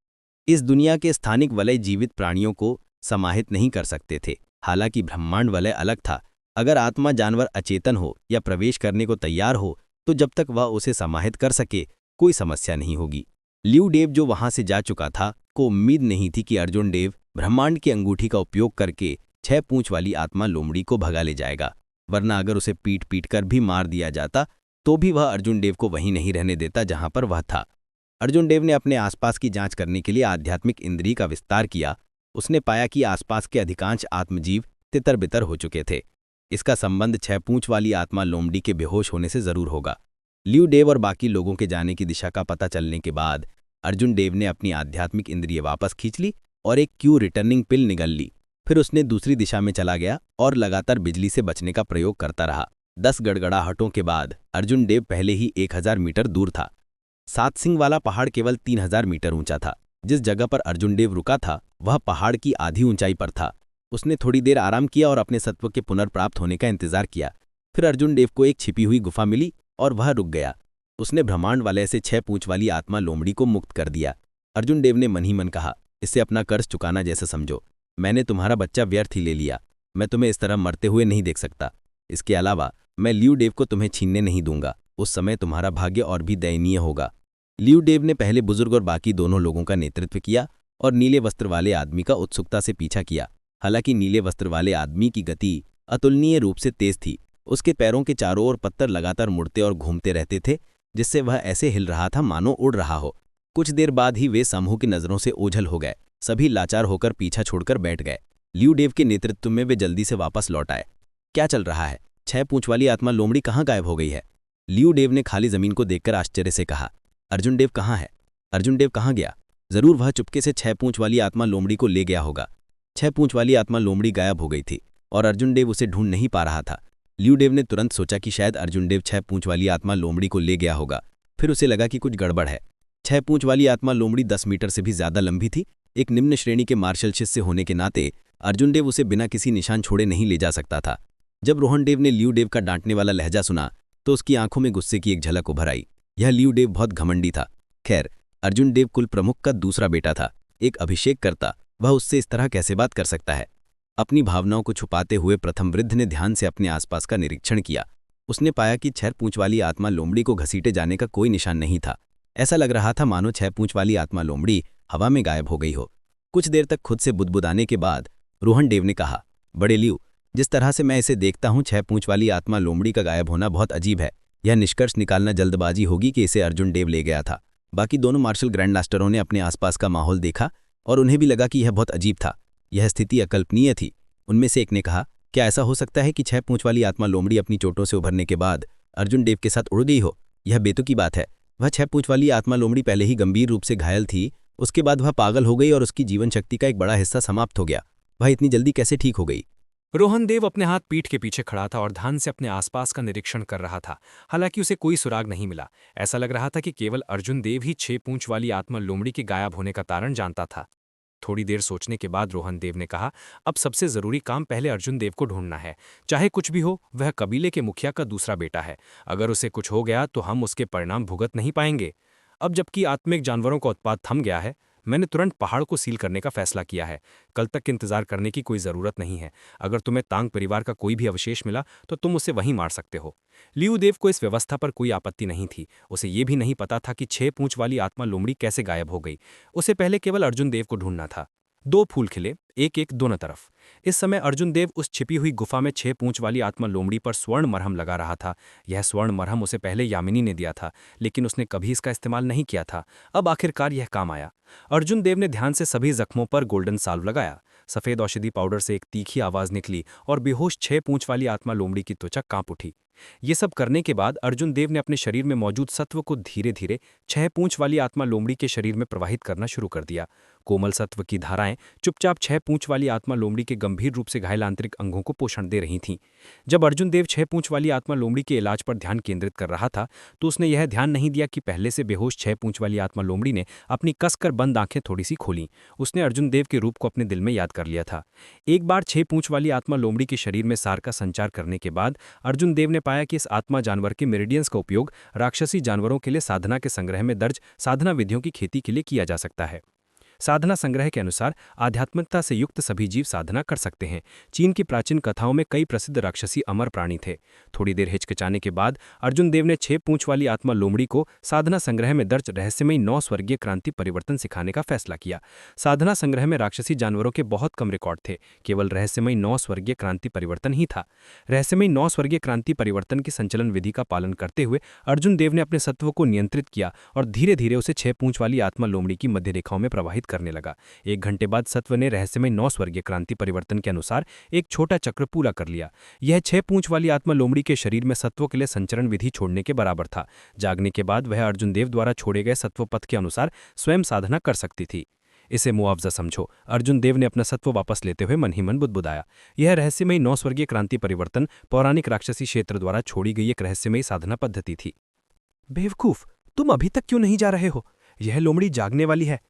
इस दुनिया के स्थानिक वलय जीवित प्राणियों को समाहित नहीं कर सकते थे। हालांकि ब्रह्मांड वलय अलग था। अगर आत्मा जानवर अचेतन हो या प्रवेश करने को तैयार हो तो जब तक वह उसे समाहित कर सके कोई समस्या नहीं होगी। लियू डेव जो वहां से जा चुका था को उम्मीद नहीं थी कि अर्जुन देव ब्रह्मांड की अंगूठी का उपयोग करके 6 पूंछ वाली आत्मा लोमड़ी को भगा ले जाएगा, वरना अगर उसे पीट पीट कर भी मार दिया जाता तो भी वह अर्जुन देव को वहीं नहीं रहने देता जहां पर वह था। अर्जुन देव ने अपने आसपास की जांच करने के लिए आध्यात्मिक इंद्रिय का विस्तार किया। उसने पाया कि आसपास के अधिकांश आत्मजीव तितर बितर हो चुके थे। इसका संबंध 6 पूंछ वाली आत्मा लोमड़ी के बेहोश होने से जरूर होगा। लियू डेव और बाकी लोगों के जाने की दिशा का पता चलने के बाद अर्जुन देव ने अपनी आध्यात्मिक इंद्रिय वापस खींच ली और एक क्यू रिटर्निंग पिल निगल ली। फिर उसने दूसरी दिशा में चला गया और लगातार बिजली से बचने का प्रयोग करता रहा। 10 गड़गड़ाहटों के बाद अर्जुन देव पहले ही 1000 मीटर दूर था। 7 सिंह वाला पहाड़ केवल 3000 मीटर ऊंचा था। जिस जगह पर अर्जुन देव रुका था वह पहाड़ की आधी ऊंचाई पर था। उसने थोड़ी देर आराम किया और अपने सत्व के पुनर्प्राप्त होने का इंतजार किया। फिर अर्जुन देव को एक छिपी हुई गुफा मिली और वह रुक गया। उसने ब्रह्मांड वलय से 6 पूंछ वाली आत्मा लोमड़ी को मुक्त कर दिया। अर्जुन देव ने मन ही मन कहा, इसे अपना कर्ज चुकाना जैसे समझो। मैंने तुम्हारा बच्चा व्यर्थ ही ले लिया। मैं तुम्हें इस तरह मरते हुए नहीं देख सकता। इसके अलावा मैं लियू डेव को तुम्हें छीनने नहीं दूंगा। उस समय तुम्हारा भाग्य और भी दयनीय होगा। लियू डेव ने पहले बुजुर्ग और बाकी दोनों लोगों का नेतृत्व किया और नीले वस्त्र वाले आदमी का उत्सुकता से पीछा किया। हालांकि नीले वस्त्र वाले आदमी की गति अतुलनीय रूप से तेज थी। उसके पैरों के चारों ओर पत्थर लगातार मुड़ते और घूमते रहते थे, जिससे वह ऐसे हिल रहा था मानो उड़ रहा हो। कुछ देर बाद ही वे समूह की नजरों से ओझल हो गए। सभी लाचार होकर पीछा छोड़कर बैठ गए। लियू डेव के नेतृत्व में वे जल्दी से वापस लौट आए। क्या चल रहा है? 6 पूंछ वाली आत्मा लोमड़ी कहाँ गायब हो गई है? लियू डेव ने खाली जमीन को देखकर आश्चर्य से कहा। अर्जुन देव कहाँ है? अर्जुन देव कहाँ गया? जरूर वह चुपके से 6 पूंछ वाली आत्मा लोमड़ी को ले गया होगा। 6 पूंछ वाली आत्मा लोमड़ी गायब हो गई थी और अर्जुन देव उसे ढूंढ नहीं पा रहा था। लियू डेव ने तुरंत सोचा कि शायद अर्जुन देव 6 पूंछ वाली आत्मा लोमड़ी को ले गया होगा। फिर उसे लगा कि कुछ गड़बड़ है। 6 पूंछ वाली आत्मा लोमड़ी 10 मीटर से भी ज्यादा लंबी थी। एक निम्न श्रेणी के मार्शल शिष्य होने के नाते अर्जुन देव उसे बिना किसी निशान छोड़े नहीं ले जा सकता था। जब रोहन देव ने लियू डेव का डांटने वाला लहजा सुना तो उसकी आंखों में गुस्से की एक झलक उभर आई। यह लियू डेव बहुत घमंडी था। खैर, अर्जुन देव कुल प्रमुख का दूसरा बेटा था, एक अभिषेक करता। वह उससे इस तरह कैसे बात कर सकता है? अपनी भावनाओं को छुपाते हुए प्रथम वृद्ध ने ध्यान से अपने आसपास का निरीक्षण किया। उसने पाया कि 6 पूंछ वाली आत्मा लोमड़ी को घसीटे जाने का कोई निशान नहीं था। ऐसा लग रहा था मानो 6 पूंछ वाली आत्मा लोमड़ी हवा में गायब हो गई हो। कुछ देर तक खुद से बुदबुदाने के बाद रोहन देव ने कहा, बड़े लियू, जिस तरह से मैं इसे देखता हूं 6 पूंछ वाली आत्मा लोमड़ी का गायब होना बहुत अजीब है। यह निष्कर्ष निकालना जल्दबाजी होगी कि इसे अर्जुन देव ले गया था। बाकी दोनों मार्शल ग्रैंड मास्टरों ने अपने आसपास का माहौल देखा और उन्हें भी लगा कि यह बहुत अजीब था। यह स्थिति अकल्पनीय थी। उनमें से एक ने कहा, क्या ऐसा हो सकता है कि 6 पूंछ वाली आत्मा लोमड़ी अपनी चोटों से उभरने के बाद अर्जुन देव के साथ उड़ गई हो? यह बेतुकी बात है। वह 6 पूंछ वाली आत्मा लोमड़ी पहले ही गंभीर रूप से घायल थी। उसके बाद वह पागल हो गई और उसकी जीवन शक्ति का एक बड़ा हिस्सा समाप्त हो गया। वह इतनी जल्दी कैसे ठीक हो गई? रोहन देव अपने हाथ पीठ के पीछे खड़ा था और ध्यान से अपने आसपास का निरीक्षण कर रहा था। हालांकि उसे कोई सुराग नहीं मिला। ऐसा लग रहा था कि केवल अर्जुन देव ही 6 पूंछ वाली आत्मा लोमड़ी के गायब होने का कारण जानता था। थोड़ी देर सोचने के बाद रोहन देव ने कहा, अब सबसे जरूरी काम पहले अर्जुन देव को ढूंढना है। चाहे कुछ भी हो, वह कबीले के मुखिया का दूसरा बेटा है। अगर उसे कुछ हो गया तो हम उसके परिणाम भुगत नहीं पाएंगे। अब जबकि आत्मिक जानवरों का उत्पाद थम गया है, मैंने तुरंत पहाड़ को सील करने का फैसला किया है। कल तक इंतजार करने की कोई जरूरत नहीं है। अगर तुम्हें तांग परिवार का कोई भी अवशेष मिला तो तुम उसे वहीं मार सकते हो। लियू देव को इस व्यवस्था पर कोई आपत्ति नहीं थी। उसे ये भी नहीं पता था कि 6 पूंछ वाली आत्मा लोमड़ी कैसे गायब हो गई। उसे पहले केवल अर्जुन देव को ढूंढना था। 2 फूल खिले, एक एक दोनों तरफ। इस समय अर्जुन देव उस छिपी हुई गुफा में 6 पूंछ वाली आत्मा लोमड़ी पर स्वर्ण मरहम लगा रहा था। यह स्वर्ण मरहम उसे पहले यामिनी ने दिया था, लेकिन उसने कभी इसका इस्तेमाल नहीं किया था। अब आखिरकार यह काम आया। अर्जुन देव ने ध्यान से सभी जख्मों पर गोल्डन साल्व लगाया। सफेद औषधि पाउडर से एक तीखी आवाज निकली और बेहोश 6 पूंछ वाली आत्मा लोमड़ी की त्वचा कांप उठी। ये सब करने के बाद अर्जुन देव ने अपने शरीर में मौजूद सत्व को धीरे धीरे 6 पूंछ वाली आत्मा लोमड़ी के शरीर में प्रवाहित करना शुरू कर दिया। कोमल सत्व की धाराएं चुपचाप 6 पूंछ वाली आत्मा लोमड़ी के गंभीर रूप से घायल आंतरिक अंगों को पोषण दे रही थीं। जब अर्जुन देव 6 पूंछ वाली आत्मा लोमड़ी के इलाज पर ध्यान केंद्रित कर रहा था तो उसने यह ध्यान नहीं दिया कि पहले से बेहोश 6 पूंछ वाली आत्मा लोमड़ी ने अपनी कसकर बंद आंखें थोड़ी सी खोलीं। उसने अर्जुन देव के रूप को अपने दिल में याद कर लिया था। एक बार 6 पूंछ वाली आत्मा लोमड़ी के शरीर में सार का संचार करने के बाद अर्जुन देव ने पाया कि इस आत्मा जानवर के मेरिडियंस का उपयोग राक्षसी जानवरों के लिए साधना के संग्रह में दर्ज साधना विधियों की खेती के लिए किया जा सकता है। साधना संग्रह के अनुसार आध्यात्मिकता से युक्त सभी जीव साधना कर सकते हैं। चीन की प्राचीन कथाओं में कई प्रसिद्ध राक्षसी अमर प्राणी थे। थोड़ी देर हिचकिचाने के बाद अर्जुन देव ने 6 पूंछ वाली आत्मा लोमड़ी को साधना संग्रह में दर्ज रहस्यमयी 9 स्वर्गीय क्रांति परिवर्तन सिखाने का फैसला किया। साधना संग्रह में राक्षसी जानवरों के बहुत कम रिकॉर्ड थे, केवल रहस्यमयी 9 स्वर्गीय क्रांति परिवर्तन ही था। रहस्यमयी 9 स्वर्गीय क्रांति परिवर्तन की संचलन विधि का पालन करते हुए अर्जुन देव ने अपने सत्व को नियंत्रित किया और धीरे धीरे उसे 6 पूंछ वाली आत्मा लोमड़ी की मध्य रेखाओं में प्रवाहित करने लगा। 1 घंटे बाद सत्व ने रहस्यमय 9 स्वर्गीय क्रांति परिवर्तन के अनुसार एक छोटा चक्र पूरा कर लिया। यह 6 पूंछ वाली आत्मा लोमड़ी के शरीर में सत्वों के लिए संचरण विधि छोड़ने के बराबर था। जागने के बाद वह अर्जुन देव द्वारा छोड़े गए सत्व पथ के अनुसार स्वयं साधना कर सकती थी। इसे मुआवजा समझो। अर्जुन देव ने अपना सत्व वापस लेते हुए मन ही मन बुदबुदाया। यह रहस्यमयी 9 स्वर्गीय क्रांति परिवर्तन पौराणिक राक्षसी क्षेत्र द्वारा छोड़ी गई एक रहस्यमयी साधना पद्धति थी। बेवकूफ, तुम अभी तक क्यों नहीं जा रहे हो? यह लोमड़ी जागने वाली है।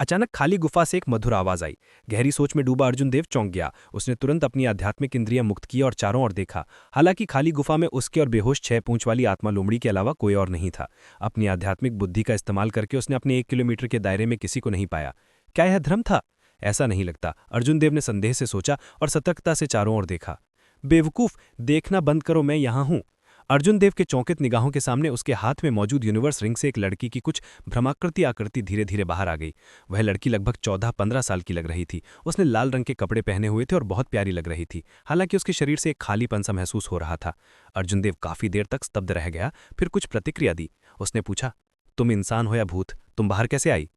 अचानक खाली गुफा से एक मधुर आवाज आई। गहरी सोच में डूबा अर्जुन देव चौंक गया। उसने तुरंत अपनी आध्यात्मिक इंद्रियां मुक्त की और चारों ओर देखा। हालांकि खाली गुफा में उसके और बेहोश 6 पूंछ वाली आत्मा लोमड़ी के अलावा कोई और नहीं था। अपनी आध्यात्मिक बुद्धि का इस्तेमाल करके उसने अपने 1 किलोमीटर के दायरे में किसी को नहीं पाया। क्या यह भ्रम था? ऐसा नहीं लगता, अर्जुन देव ने संदेह से सोचा और सतर्कता से चारों ओर देखा। बेवकूफ, देखना बंद करो, मैं यहां हूं। अर्जुन देव के चौंकित निगाहों के सामने उसके हाथ में मौजूद यूनिवर्स रिंग से एक लड़की की कुछ भ्रमाकृति आकृति धीरे धीरे बाहर आ गई। वह लड़की लगभग 14-15 साल की लग रही थी। उसने लाल रंग के कपड़े पहने हुए थे और बहुत प्यारी लग रही थी। हालांकि उसके शरीर से एक खालीपन सा महसूस हो रहा था। अर्जुन देव काफी देर तक स्तब्ध रह गया, फिर कुछ प्रतिक्रिया दी। उसने पूछा, तुम इंसान हो या भूत? तुम बाहर कैसे आई?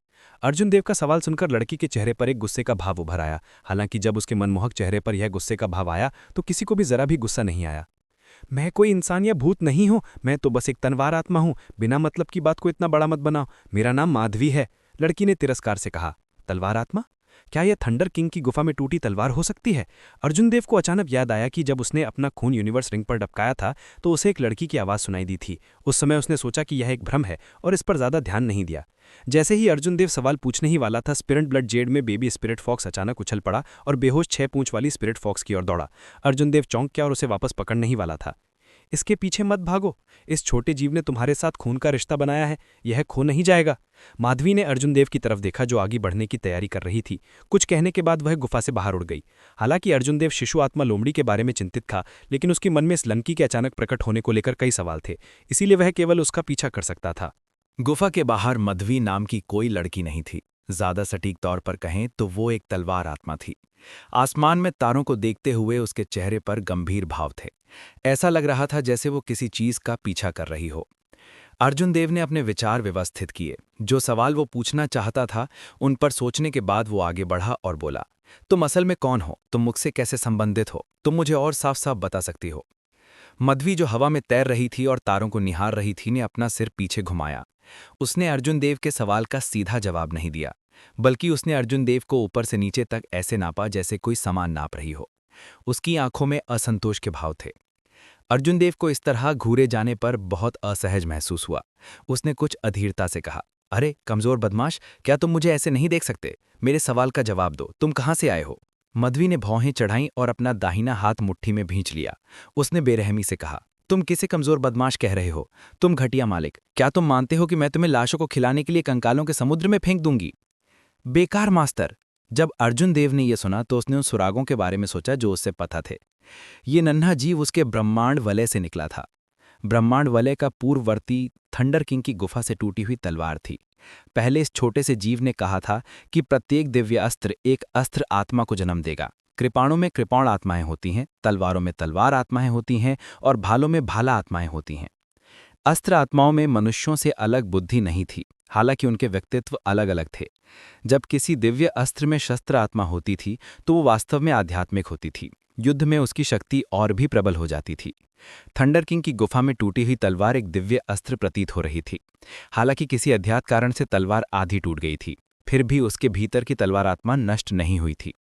अर्जुन देव का सवाल सुनकर लड़की के चेहरे पर एक गुस्से का भाव उभर आया। हालांकि जब उसके मनमोहक चेहरे पर यह गुस्से का भाव आया तो किसी को भी जरा भी गुस्सा नहीं आया। मैं कोई इंसान या भूत नहीं हूं, मैं तो बस एक तलवार आत्मा हूं। बिना मतलब की बात को इतना बड़ा मत बनाओ। मेरा नाम माधवी है, लड़की ने तिरस्कार से कहा। तलवार आत्मा? क्या यह थंडर किंग की गुफा में टूटी तलवार हो सकती है? अर्जुन देव को अचानक याद आया कि जब उसने अपना खून यूनिवर्स रिंग पर डबकाया था तो उसे एक लड़की की आवाज़ सुनाई दी थी। उस समय उसने सोचा कि यह एक भ्रम है और इस पर ज़्यादा ध्यान नहीं दिया। जैसे ही अर्जुन देव सवाल पूछने ही वाला था, स्पिरिट ब्लड जेड में बेबी स्पिरिट फॉक्स अचानक उछल पड़ा और बेहोश 6 पूंछ वाली स्पिरिट फॉक्स की ओर दौड़ा। अर्जुन देव चौंक गया और उसे वापस पकड़ने ही वाला था। इसके पीछे मत भागो, इस छोटे जीव ने तुम्हारे साथ खून का रिश्ता बनाया है, यह खो नहीं जाएगा। माधवी ने अर्जुन देव की तरफ देखा जो आगे बढ़ने की तैयारी कर रही थी। कुछ कहने के बाद वह गुफा से बाहर उड़ गई। हालांकि अर्जुन देव शिशु आत्मा लोमड़ी के बारे में चिंतित था, लेकिन उसके मन में इस लंकी के अचानक प्रकट होने को लेकर कई सवाल थे, इसीलिए वह केवल उसका पीछा कर सकता था। गुफा के बाहर मधवी नाम की कोई लड़की नहीं थी। ज्यादा सटीक तौर पर कहें तो वो एक तलवार आत्मा थी। आसमान में तारों को देखते हुए उसके चेहरे पर गंभीर भाव थे। ऐसा लग रहा था जैसे वो किसी चीज का पीछा कर रही हो। अर्जुन देव ने अपने विचार व्यवस्थित किए। जो सवाल वो पूछना चाहता था उन पर सोचने के बाद वो आगे बढ़ा और बोला, तुम असल में कौन हो? तुम मुझसे कैसे संबंधित हो? तुम मुझे और साफ साफ बता सकती हो? मधवी जो हवा में तैर रही थी और तारों को निहार रही थी ने अपना सिर पीछे घुमाया। उसने अर्जुन देव के सवाल का सीधा जवाब नहीं दिया, बल्कि उसने अर्जुन देव को ऊपर से नीचे तक ऐसे नापा जैसे कोई सामान नाप रही हो। उसकी आंखों में असंतोष के भाव थे। अर्जुन देव को इस तरह घूरे जाने पर बहुत असहज महसूस हुआ। उसने कुछ अधीरता से कहा, अरे कमजोर बदमाश, क्या तुम मुझे ऐसे नहीं देख सकते? मेरे सवाल का जवाब दो, तुम कहाँ से आए हो? मधवी ने भौहें चढ़ाईं और अपना दाहिना हाथ मुट्ठी में भींच लिया। उसने बेरहमी से कहा, तुम किसे कमजोर बदमाश कह रहे हो? तुम घटिया मालिक, क्या तुम मानते हो कि मैं तुम्हें लाशों को खिलाने के लिए कंकालों के समुद्र में फेंक दूंगी? बेकार मास्टर। जब अर्जुन देव ने यह सुना तो उसने उन सुरागों के बारे में सोचा जो उससे पता थे। ये नन्हा जीव उसके ब्रह्मांड वलय से निकला था। ब्रह्मांड वलय का पूर्ववर्ती थंडर किंग की गुफा से टूटी हुई तलवार थी। पहले इस छोटे से जीव ने कहा था कि प्रत्येक दिव्य अस्त्र एक अस्त्र आत्मा को जन्म देगा। कृपाणों में कृपाण आत्माएं होती हैं, तलवारों में तलवार आत्माएं होती हैं और भालों में भाला आत्माएं होती हैं। अस्त्र आत्माओं में मनुष्यों से अलग बुद्धि नहीं थी, हालांकि उनके व्यक्तित्व अलग अलग थे। जब किसी दिव्य अस्त्र में शस्त्र आत्मा होती थी तो वो वास्तव में आध्यात्मिक होती थी। युद्ध में उसकी शक्ति और भी प्रबल हो जाती थी। थंडर किंग की गुफा में टूटी हुई तलवार एक दिव्य अस्त्र प्रतीत हो रही थी। हालांकि किसी अज्ञात कारण से तलवार आधी टूट गई थी। फिर भी उसके भीतर की तलवार आत्मा नष्ट नहीं हुई थी।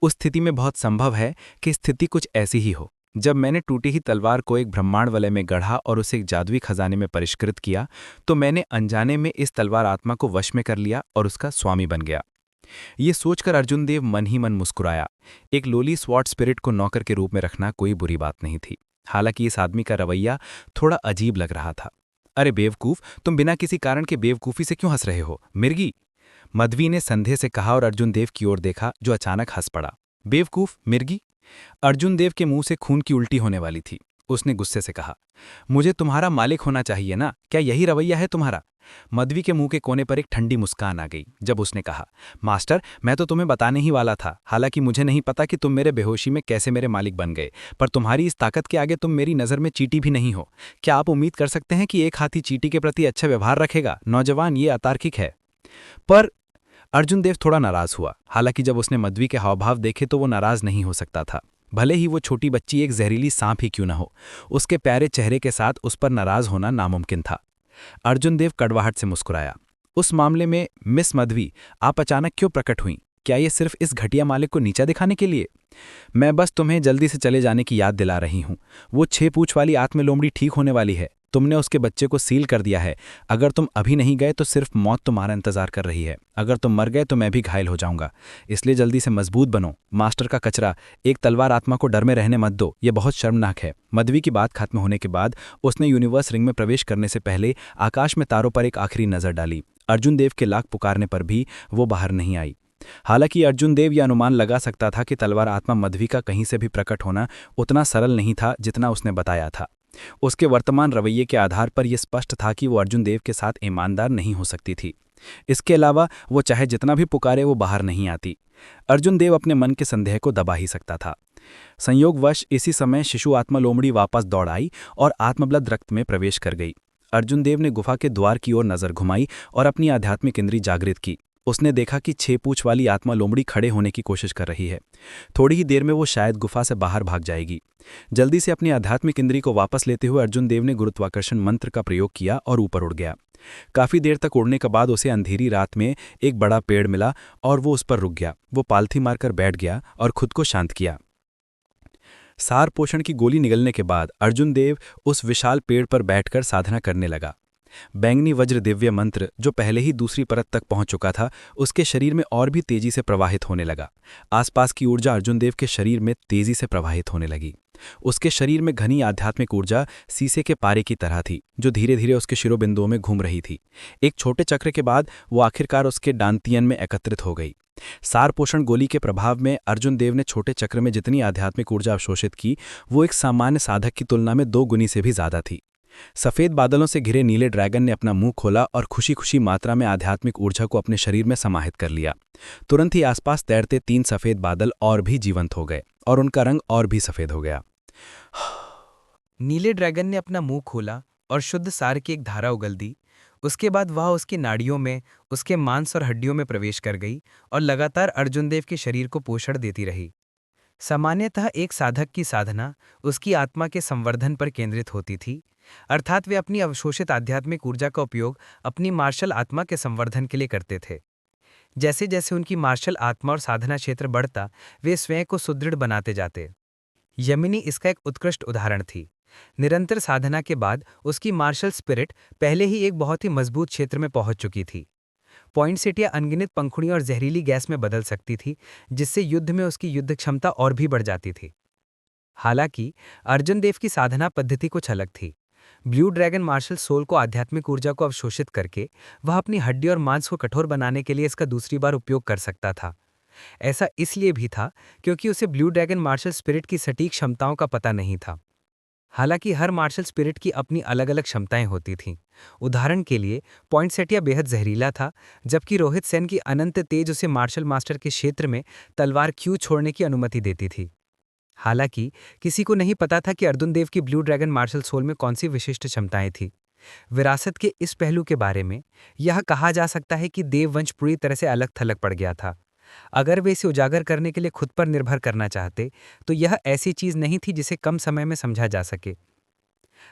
उस स्थिति में बहुत संभव है कि स्थिति कुछ ऐसी ही हो। जब मैंने टूटी ही तलवार को एक ब्रह्मांड वलय में गढ़ा और उसे एक जादुई खजाने में परिष्कृत किया, तो मैंने अनजाने में इस तलवार आत्मा को वश में कर लिया और उसका स्वामी बन गया। ये सोचकर अर्जुन देव मन ही मन मुस्कुराया। एक लोली स्वॉर्ड स्पिरिट को नौकर के रूप में रखना कोई बुरी बात नहीं थी। हालांकि इस आदमी का रवैया थोड़ा अजीब लग रहा था। अरे बेवकूफ, तुम बिना किसी कारण के बेवकूफी से क्यों हंस रहे हो, मिर्गी? मध्वी ने संदेह से कहा और अर्जुन देव की ओर देखा, जो अचानक हंस पड़ा। बेवकूफ, मिर्गी? अर्जुन देव के मुंह से खून की उल्टी होने वाली थी। उसने गुस्से से कहा, मुझे तुम्हारा मालिक होना चाहिए ना, क्या यही रवैया है तुम्हारा? मध्वी के मुंह के कोने पर एक ठंडी मुस्कान आ गई जब उसने कहा, मास्टर, मैं तो तुम्हें बताने ही वाला था। हालांकि मुझे नहीं पता कि तुम मेरे बेहोशी में कैसे मेरे मालिक बन गए, पर तुम्हारी इस ताकत के आगे तुम मेरी नज़र में चींटी भी नहीं हो। क्या आप उम्मीद कर सकते हैं कि एक हाथी चींटी के प्रति अच्छा व्यवहार रखेगा? नौजवान, ये अतार्किक है। पर अर्जुन देव थोड़ा नाराज हुआ। हालांकि जब उसने मध्वी के हावभाव देखे तो वो नाराज नहीं हो सकता था। भले ही वो छोटी बच्ची एक जहरीली सांप ही क्यों न हो, उसके प्यारे चेहरे के साथ उस पर नाराज होना नामुमकिन था। अर्जुन देव कड़वाहट से मुस्कुराया। उस मामले में मिस मध्वी, आप अचानक क्यों प्रकट हुईं? क्या ये सिर्फ इस घटिया मालिक को नीचा दिखाने के लिए? मैं बस तुम्हें जल्दी से चले जाने की याद दिला रही हूँ। वो 6 पूंछ वाली आत्मलोमड़ी ठीक होने वाली है। तुमने उसके बच्चे को सील कर दिया है। अगर तुम अभी नहीं गए तो सिर्फ मौत तुम्हारा इंतजार कर रही है। अगर तुम मर गए तो मैं भी घायल हो जाऊंगा। इसलिए जल्दी से मजबूत बनो। मास्टर का कचरा, एक तलवार आत्मा को डर में रहने मत दो, ये बहुत शर्मनाक है। मध्वी की बात खत्म होने के बाद उसने यूनिवर्स रिंग में प्रवेश करने से पहले आकाश में तारों पर एक आखिरी नजर डाली। अर्जुन देव के लाख पुकारने पर भी वो बाहर नहीं आई। हालांकि अर्जुन देव यह अनुमान लगा सकता था कि तलवार आत्मा मध्वी का कहीं से भी प्रकट होना उतना सरल नहीं था जितना उसने बताया था। उसके वर्तमान रवैये के आधार पर यह स्पष्ट था कि वो अर्जुन देव के साथ ईमानदार नहीं हो सकती थी। इसके अलावा वो चाहे जितना भी पुकारे वो बाहर नहीं आती। अर्जुन देव अपने मन के संदेह को दबा ही सकता था। संयोगवश इसी समय शिशु आत्मा लोमड़ी वापस दौड़ आई और आत्मबलद रक्त में प्रवेश कर गई। अर्जुन देव ने गुफा के द्वार की ओर नजर घुमाई और अपनी आध्यात्मिक इंद्री जागृत की। उसने देखा कि 6 पूंछ वाली आत्मा लोमड़ी खड़े होने की कोशिश कर रही है। थोड़ी ही देर में वो शायद गुफा से बाहर भाग जाएगी। जल्दी से अपनी आध्यात्मिक इंद्री को वापस लेते हुए अर्जुन देव ने गुरुत्वाकर्षण मंत्र का प्रयोग किया और ऊपर उड़ गया। काफी देर तक उड़ने के बाद उसे अंधेरी रात में एक बड़ा पेड़ मिला और वो उस पर रुक गया। वो पालथी मारकर बैठ गया और खुद को शांत किया। सार पोषण की गोली निगलने के बाद अर्जुन देव उस विशाल पेड़ पर बैठकर साधना करने लगा। बैंगनी वज्र दिव्य मंत्र, जो पहले ही दूसरी परत तक पहुंच चुका था, उसके शरीर में और भी तेजी से प्रवाहित होने लगा। आसपास की ऊर्जा अर्जुन देव के शरीर में तेजी से प्रवाहित होने लगी। उसके शरीर में घनी आध्यात्मिक ऊर्जा शीशे के पारे की तरह थी, जो धीरे धीरे उसके शिरोबिंदुओं में घूम रही थी। एक छोटे चक्र के बाद वो आखिरकार उसके डांतियन में एकत्रित हो गई। सार पोषण गोली के प्रभाव में अर्जुन देव ने छोटे चक्र में जितनी आध्यात्मिक ऊर्जा अवशोषित की, वो एक सामान्य साधक की तुलना में 2 गुनी से भी ज्यादा थी। सफेद बादलों से घिरे नीले ड्रैगन ने अपना मुंह खोला और खुशी खुशी मात्रा में आध्यात्मिक ऊर्जा को अपने शरीर में समाहित कर लिया। तुरंत ही आसपास तैरते 3 सफेद बादल और भी जीवंत हो गए और उनका रंग और भी सफेद हो गया। नीले ड्रैगन ने अपना मुंह खोला और शुद्ध सार की एक धारा उगल दी। उसके बाद वह उसकी नाड़ियों में, उसके मांस और हड्डियों में प्रवेश कर गई और लगातार अर्जुन देव के शरीर को पोषण देती रही। सामान्यतः एक साधक की साधना उसकी आत्मा के संवर्धन पर केंद्रित होती थी, अर्थात वे अपनी अवशोषित आध्यात्मिक ऊर्जा का उपयोग अपनी मार्शल आत्मा के संवर्धन के लिए करते थे। जैसे जैसे उनकी मार्शल आत्मा और साधना क्षेत्र बढ़ता, वे स्वयं को सुदृढ़ बनाते जाते। यमिनी इसका एक उत्कृष्ट उदाहरण थी। निरंतर साधना के बाद उसकी मार्शल स्पिरिट पहले ही एक बहुत ही मजबूत क्षेत्र में पहुंच चुकी थी। पॉइंटसेटिया अनगिनत पंखुड़ियों और जहरीली गैस में बदल सकती थी, जिससे युद्ध में उसकी युद्ध क्षमता और भी बढ़ जाती थी। हालांकि अर्जुन देव की साधना पद्धति कुछ अलग थी। ब्लू ड्रैगन मार्शल सोल को आध्यात्मिक ऊर्जा को अवशोषित करके वह अपनी हड्डी और मांस को कठोर बनाने के लिए इसका दूसरी बार उपयोग कर सकता था। ऐसा इसलिए भी था क्योंकि उसे ब्लू ड्रैगन मार्शल स्पिरिट की सटीक क्षमताओं का पता नहीं था। हालांकि हर मार्शल स्पिरिट की अपनी अलग अलग क्षमताएं होती थीं। उदाहरण के लिए पॉइंटसेटिया बेहद जहरीला था, जबकि रोहित सेन की अनंत तेज उसे मार्शल मास्टर के क्षेत्र में तलवार क्यों छोड़ने की अनुमति देती थी। हालांकि किसी को नहीं पता था कि अर्जुन देव की ब्लू ड्रैगन मार्शल सोल में कौन सी विशिष्ट क्षमताएं थीं। विरासत के इस पहलू के बारे में यह कहा जा सकता है कि देववंश पूरी तरह से अलग थलग पड़ गया था। अगर वे इसे उजागर करने के लिए खुद पर निर्भर करना चाहते, तो यह ऐसी चीज नहीं थी जिसे कम समय में समझा जा सके।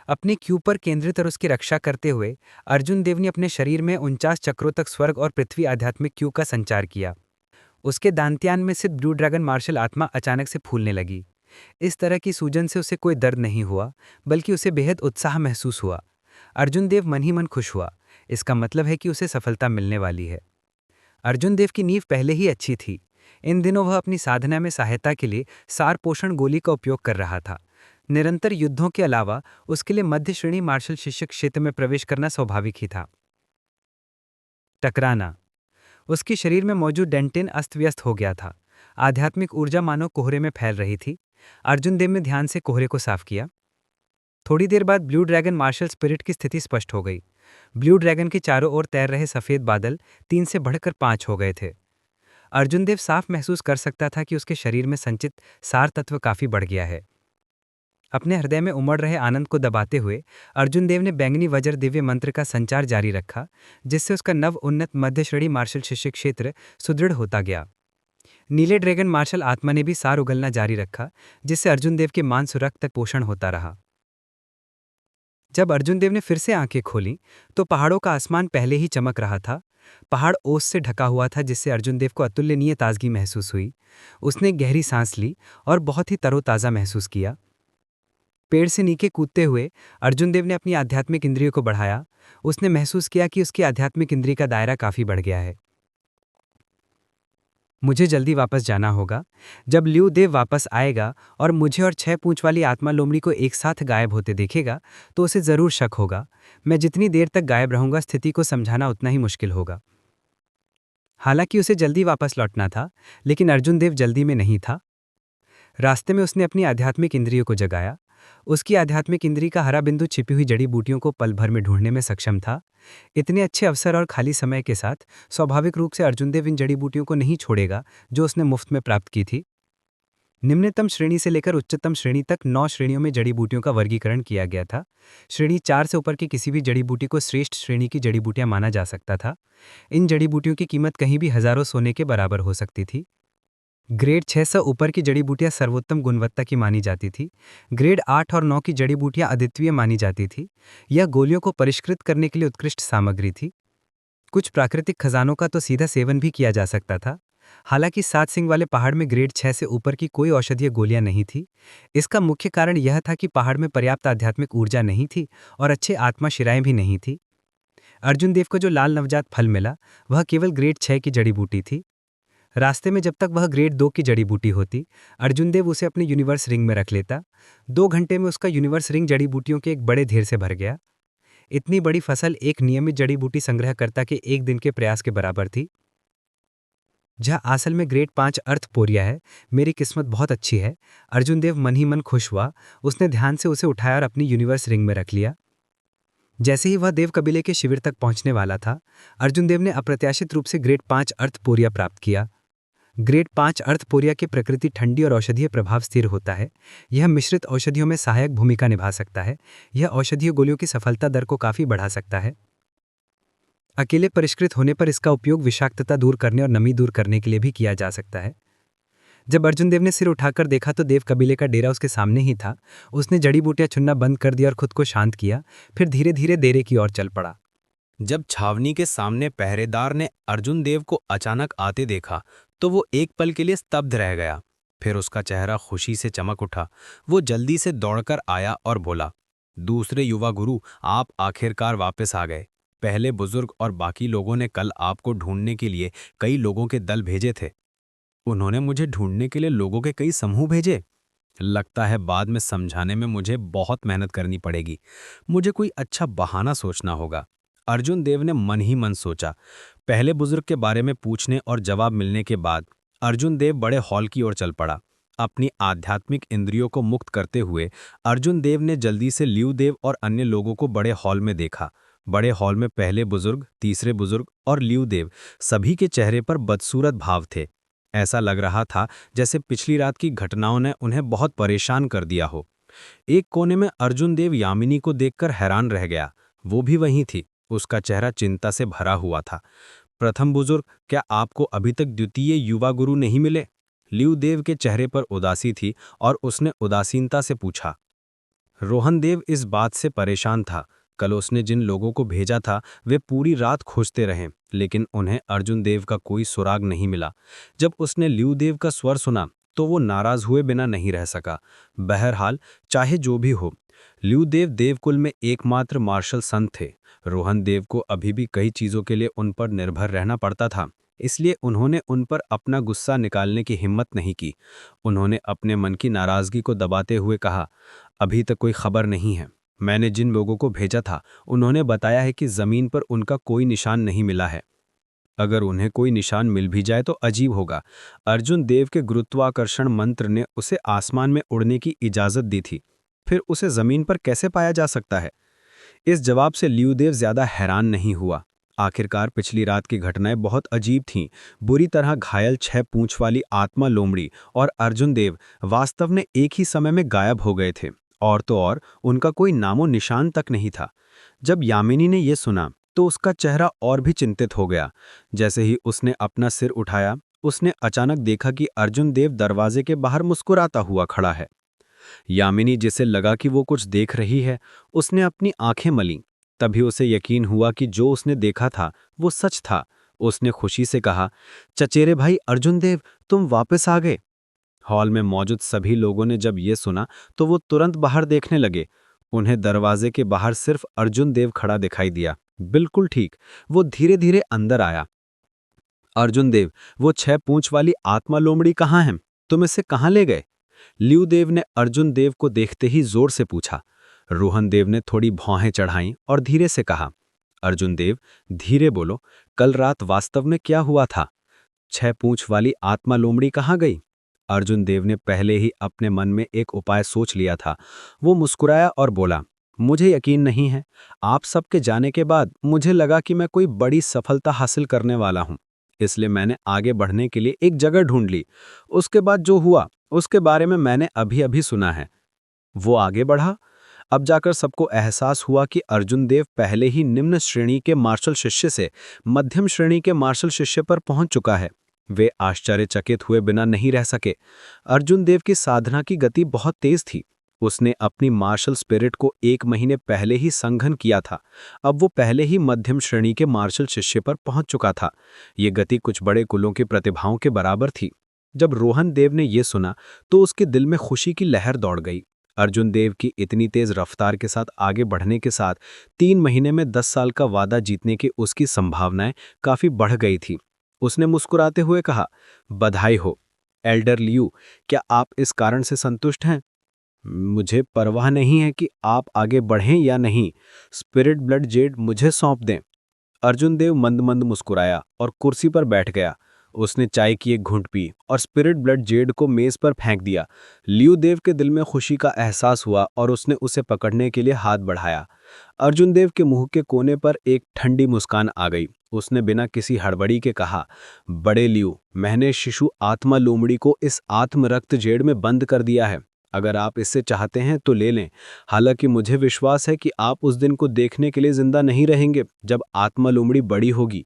अपने क्यू पर केंद्रित और उसकी रक्षा करते हुए अर्जुन देव ने अपने शरीर में 49 चक्रों तक स्वर्ग और पृथ्वी आध्यात्मिक क्यू का संचार किया। उसके दांत्यान में स्थित ब्लू ड्रैगन मार्शल आत्मा अचानक से फूलने लगी। इस तरह की सूजन से उसे कोई दर्द नहीं हुआ, बल्कि उसे बेहद उत्साह महसूस हुआ। अर्जुन देव मन ही मन खुश हुआ। इसका मतलब है कि उसे सफलता मिलने वाली है। अर्जुन देव की नींव पहले ही अच्छी थी। इन दिनों वह अपनी साधना में सहायता के लिए सार पोषण गोली का उपयोग कर रहा था। निरंतर युद्धों के अलावा उसके लिए मध्य श्रेणी मार्शल शिष्य क्षेत्र में प्रवेश करना स्वाभाविक ही था। टकराना। उसके शरीर में मौजूद डेंटिन अस्त व्यस्त हो गया था। आध्यात्मिक ऊर्जा मानो कोहरे में फैल रही थी। अर्जुन देव ने ध्यान से कोहरे को साफ किया। थोड़ी देर बाद ब्लू ड्रैगन मार्शल स्पिरिट की स्थिति स्पष्ट हो गई। ब्लू ड्रैगन के चारों ओर तैर रहे सफेद बादल 3 से बढ़कर 5 हो गए थे। अर्जुन देव साफ महसूस कर सकता था कि उसके शरीर में संचित सार तत्व काफी बढ़ गया है। अपने हृदय में उमड़ रहे आनंद को दबाते हुए अर्जुन देव ने बैंगनी वज्र दिव्य मंत्र का संचार जारी रखा, जिससे उसका नव उन्नत मध्य श्रेणी मार्शल शिष्य क्षेत्र सुदृढ़ होता गया। नीले ड्रैगन मार्शल आत्मा ने भी सार उगलना जारी रखा, जिससे अर्जुन देव के मांस और रक्त तक पोषण होता रहा। जब अर्जुन देव ने फिर से आंखें खोलीं, तो पहाड़ों का आसमान पहले ही चमक रहा था। पहाड़ ओस से ढका हुआ था, जिससे अर्जुन देव को अतुलनीय ताजगी महसूस हुई। उसने गहरी सांस ली और बहुत ही तरोताज़ा महसूस किया। पेड़ से नीचे कूदते हुए अर्जुन देव ने अपनी आध्यात्मिक इंद्रियों को बढ़ाया। उसने महसूस किया कि उसकी आध्यात्मिक इंद्रिय का दायरा काफी बढ़ गया है। मुझे जल्दी वापस जाना होगा। जब ल्यू देव वापस आएगा और मुझे और 6 पूंछ वाली आत्मा लोमड़ी को एक साथ गायब होते देखेगा, तो उसे जरूर शक होगा। मैं जितनी देर तक गायब रहूंगा, स्थिति को समझाना उतना ही मुश्किल होगा। हालांकि उसे जल्दी वापस लौटना था, लेकिन अर्जुन देव जल्दी में नहीं था। रास्ते में उसने अपनी आध्यात्मिक इंद्रियों को जगाया। उसकी आध्यात्मिक इंद्री का हरा बिंदु छिपी हुई जड़ी बूटियों को पल भर में ढूंढने में सक्षम था। इतने अच्छे अवसर और खाली समय के साथ स्वाभाविक रूप से अर्जुन देव इन जड़ी बूटियों को नहीं छोड़ेगा जो उसने मुफ्त में प्राप्त की थी। निम्नतम श्रेणी से लेकर उच्चतम श्रेणी तक 9 श्रेणियों में जड़ी बूटियों का वर्गीकरण किया गया था। श्रेणी 4 से ऊपर की किसी भी जड़ी बूटी को श्रेष्ठ श्रेणी की जड़ी बूटियां माना जा सकता था। इन जड़ी बूटियों की कीमत कहीं भी हजारों सोने के बराबर हो सकती थी। ग्रेड 6 से ऊपर की जड़ी बूटियां सर्वोत्तम गुणवत्ता की मानी जाती थी। ग्रेड 8 और 9 की जड़ी बूटियां अद्वितीय मानी जाती थी। यह गोलियों को परिष्कृत करने के लिए उत्कृष्ट सामग्री थी। कुछ प्राकृतिक खजानों का तो सीधा सेवन भी किया जा सकता था। हालांकि 7 सिंह वाले पहाड़ में ग्रेड 6 से ऊपर की कोई औषधीय गोलियां नहीं थी। इसका मुख्य कारण यह था कि पहाड़ में पर्याप्त आध्यात्मिक ऊर्जा नहीं थी और अच्छे आत्मा शिराएं भी नहीं थी। अर्जुन देव को जो लाल नवजात फल मिला, वह केवल ग्रेड 6 की जड़ी बूटी थी। रास्ते में जब तक वह ग्रेड 2 की जड़ी बूटी होती, अर्जुन देव उसे अपने यूनिवर्स रिंग में रख लेता। 2 घंटे में उसका यूनिवर्स रिंग जड़ी बूटियों के एक बड़े ढेर से भर गया। इतनी बड़ी फसल एक नियमित जड़ी बूटी संग्रहकर्ता के एक दिन के प्रयास के बराबर थी। जहाँ असल में ग्रेड 5 अर्थ पोरिया है। मेरी किस्मत बहुत अच्छी है। अर्जुन देव मन ही मन खुश हुआ। उसने ध्यान से उसे उठाया और अपनी यूनिवर्स रिंग में रख लिया। जैसे ही वह देव कबीले के शिविर तक पहुंचने वाला था, अर्जुन देव ने अप्रत्याशित रूप से ग्रेड 5 अर्थ पोरिया प्राप्त किया। ग्रेड 5 अर्थ पोरिया की प्रकृति ठंडी और औषधीय प्रभाव स्थिर होता है। यह मिश्रित औषधियों में सहायक भूमिका निभा सकता है। यह औषधीय गोलियों की सफलता दर को काफी बढ़ा सकता है। अकेले परिष्कृत होने पर इसका उपयोग विषाक्तता दूर करने और नमी दूर करने के लिए भी किया जा सकता है। जब अर्जुन देव ने सिर उठाकर देखा तो देव कबीले का डेरा उसके सामने ही था। उसने जड़ी बूटियां चुनना बंद कर दिया और खुद को शांत किया, फिर धीरे धीरे डेरे की ओर चल पड़ा। जब छावनी के सामने पहरेदार ने अर्जुन देव को अचानक आते देखा, तो वो एक पल के लिए स्तब्ध रह गया। फिर उसका चेहरा खुशी से चमक उठा। वो जल्दी से दौड़कर आया और बोला, दूसरे युवा गुरु, आप आखिरकार वापस आ गए। पहले बुजुर्ग और बाकी लोगों ने कल आपको ढूंढने के लिए कई लोगों के दल भेजे थे। उन्होंने मुझे ढूंढने के लिए लोगों के कई समूह भेजे। लगता है बाद में समझाने में मुझे बहुत मेहनत करनी पड़ेगी। मुझे कोई अच्छा बहाना सोचना होगा। अर्जुन देव ने मन ही मन सोचा। पहले बुजुर्ग के बारे में पूछने और जवाब मिलने के बाद अर्जुन देव बड़े हॉल की ओर चल पड़ा। अपनी आध्यात्मिक इंद्रियों को मुक्त करते हुए अर्जुन देव ने जल्दी से ल्यू देव और अन्य लोगों को बड़े हॉल में देखा। बड़े हॉल में पहले बुजुर्ग, तीसरे बुजुर्ग और ल्यू देव, सभी के चेहरे पर बदसूरत भाव थे। ऐसा लग रहा था जैसे पिछली रात की घटनाओं ने उन्हें बहुत परेशान कर दिया हो। एक कोने में अर्जुन देव यामिनी को देखकर हैरान रह गया। वो भी वहीं थी। उसका चेहरा चिंता से भरा हुआ था। प्रथम बुजुर्ग, क्या आपको अभी तक द्वितीय युवा गुरु नहीं मिले? ल्यू देव के चेहरे पर उदासी थी और उसने उदासीनता से पूछा। रोहनदेव इस बात से परेशान था। कल उसने जिन लोगों को भेजा था वे पूरी रात खोजते रहे, लेकिन उन्हें अर्जुन देव का कोई सुराग नहीं मिला। जब उसने ल्यूदेव का स्वर सुना तो वो नाराज हुए बिना नहीं रह सका। बहरहाल, चाहे जो भी हो, ल्यूदेव देवकुल में एकमात्र मार्शल संत थे। रोहनदेव को अभी भी कई चीज़ों के लिए उन पर निर्भर रहना पड़ता था, इसलिए उन्होंने उन पर अपना गुस्सा निकालने की हिम्मत नहीं की। उन्होंने अपने मन की नाराज़गी को दबाते हुए कहा, अभी तक कोई खबर नहीं है। मैंने जिन लोगों को भेजा था उन्होंने बताया है कि ज़मीन पर उनका कोई निशान नहीं मिला है। अगर उन्हें कोई निशान मिल भी जाए तो अजीब होगा। अर्जुन देव के गुरुत्वाकर्षण मंत्र ने उसे आसमान में उड़ने की इजाज़त दी थी, फिर उसे ज़मीन पर कैसे पाया जा सकता है? इस जवाब से ल्यूदेव ज़्यादा हैरान नहीं हुआ। आखिरकार पिछली रात की घटनाएं बहुत अजीब थीं। बुरी तरह घायल 6 पूंछ वाली आत्मा लोमड़ी और अर्जुन देव वास्तव में एक ही समय में गायब हो गए थे, और तो और उनका कोई नामो निशान तक नहीं था। जब यामिनी ने यह सुना तो उसका चेहरा और भी चिंतित हो गया। जैसे ही उसने अपना सिर उठाया, उसने अचानक देखा कि अर्जुन देव दरवाजे के बाहर मुस्कुराता हुआ खड़ा है। यामिनी, जिसे लगा कि वो कुछ देख रही है, उसने अपनी आंखें मलीं। तभी उसे यकीन हुआ कि जो उसने देखा था वो सच था। उसने खुशी से कहा, चचेरे भाई अर्जुन देव, तुम वापस आ गए। हॉल में मौजूद सभी लोगों ने जब ये सुना तो वो तुरंत बाहर देखने लगे। उन्हें दरवाजे के बाहर सिर्फ अर्जुन देव खड़ा दिखाई दिया। बिल्कुल ठीक, वो धीरे धीरे अंदर आया। अर्जुन देव, वो 6 पूंछ वाली आत्मा लोमड़ी कहाँ है? तुम इसे कहाँ ले गए? ल्यूदेव ने अर्जुन देव को देखते ही जोर से पूछा। रोहन देव ने थोड़ी भौहें चढ़ाईं और धीरे से कहा, अर्जुन देव, धीरे बोलो, कल रात वास्तव में क्या हुआ था? 6 पूंछ वाली आत्मा लोमड़ी कहाँ गई? अर्जुन देव ने पहले ही अपने मन में एक उपाय सोच लिया था। वो मुस्कुराया और बोला, मुझे यकीन नहीं है। आप सबके जाने के बाद मुझे लगा कि मैं कोई बड़ी सफलता हासिल करने वाला हूं, इसलिए मैंने आगे बढ़ने के लिए एक जगह ढूंढ ली। उसके बाद जो हुआ उसके बारे में मैंने अभी अभी सुना है। वो आगे बढ़ा। अब जाकर सबको एहसास हुआ कि अर्जुन देव पहले ही निम्न श्रेणी के मार्शल शिष्य से मध्यम श्रेणी के मार्शल शिष्य पर पहुंच चुका है। वे आश्चर्यचकित हुए बिना नहीं रह सके। अर्जुन देव की साधना की गति बहुत तेज थी। उसने अपनी मार्शल स्पिरिट को 1 महीने पहले ही संघन किया था। अब वो पहले ही मध्यम श्रेणी के मार्शल शिष्य पर पहुंच चुका था। ये गति कुछ बड़े कुलों की प्रतिभाओं के बराबर थी। जब रोहन देव ने यह सुना तो उसके दिल में खुशी की लहर दौड़ गई। अर्जुन देव की इतनी तेज रफ्तार के साथ आगे बढ़ने के साथ 3 महीने में 10 साल का वादा जीतने की उसकी संभावनाएं काफी बढ़ गई थी। उसने मुस्कुराते हुए कहा, बधाई हो एल्डर लियू, क्या आप इस कारण से संतुष्ट हैं? मुझे परवाह नहीं है कि आप आगे बढ़ें या नहीं। स्पिरिट ब्लड जेड मुझे सौंप दें। अर्जुन देव मंद मंद मुस्कुराया और कुर्सी पर बैठ गया। उसने चाय की एक घूंट पी और स्पिरिट ब्लड जेड को मेज पर फेंक दिया। लियू देव के दिल में खुशी का एहसास हुआ और उसने उसे पकड़ने के लिए हाथ बढ़ाया। अर्जुन देव के मुंह के कोने पर एक ठंडी मुस्कान आ गई। उसने बिना किसी हड़बड़ी के कहा, बड़े लियू, मैंने शिशु आत्मा लोमड़ी को इस आत्म रक्त जेड में बंद कर दिया है। अगर आप इससे चाहते हैं तो ले लें। हालांकि मुझे विश्वास है कि आप उस दिन को देखने के लिए जिंदा नहीं रहेंगे जब आत्मा लोमड़ी बड़ी होगी।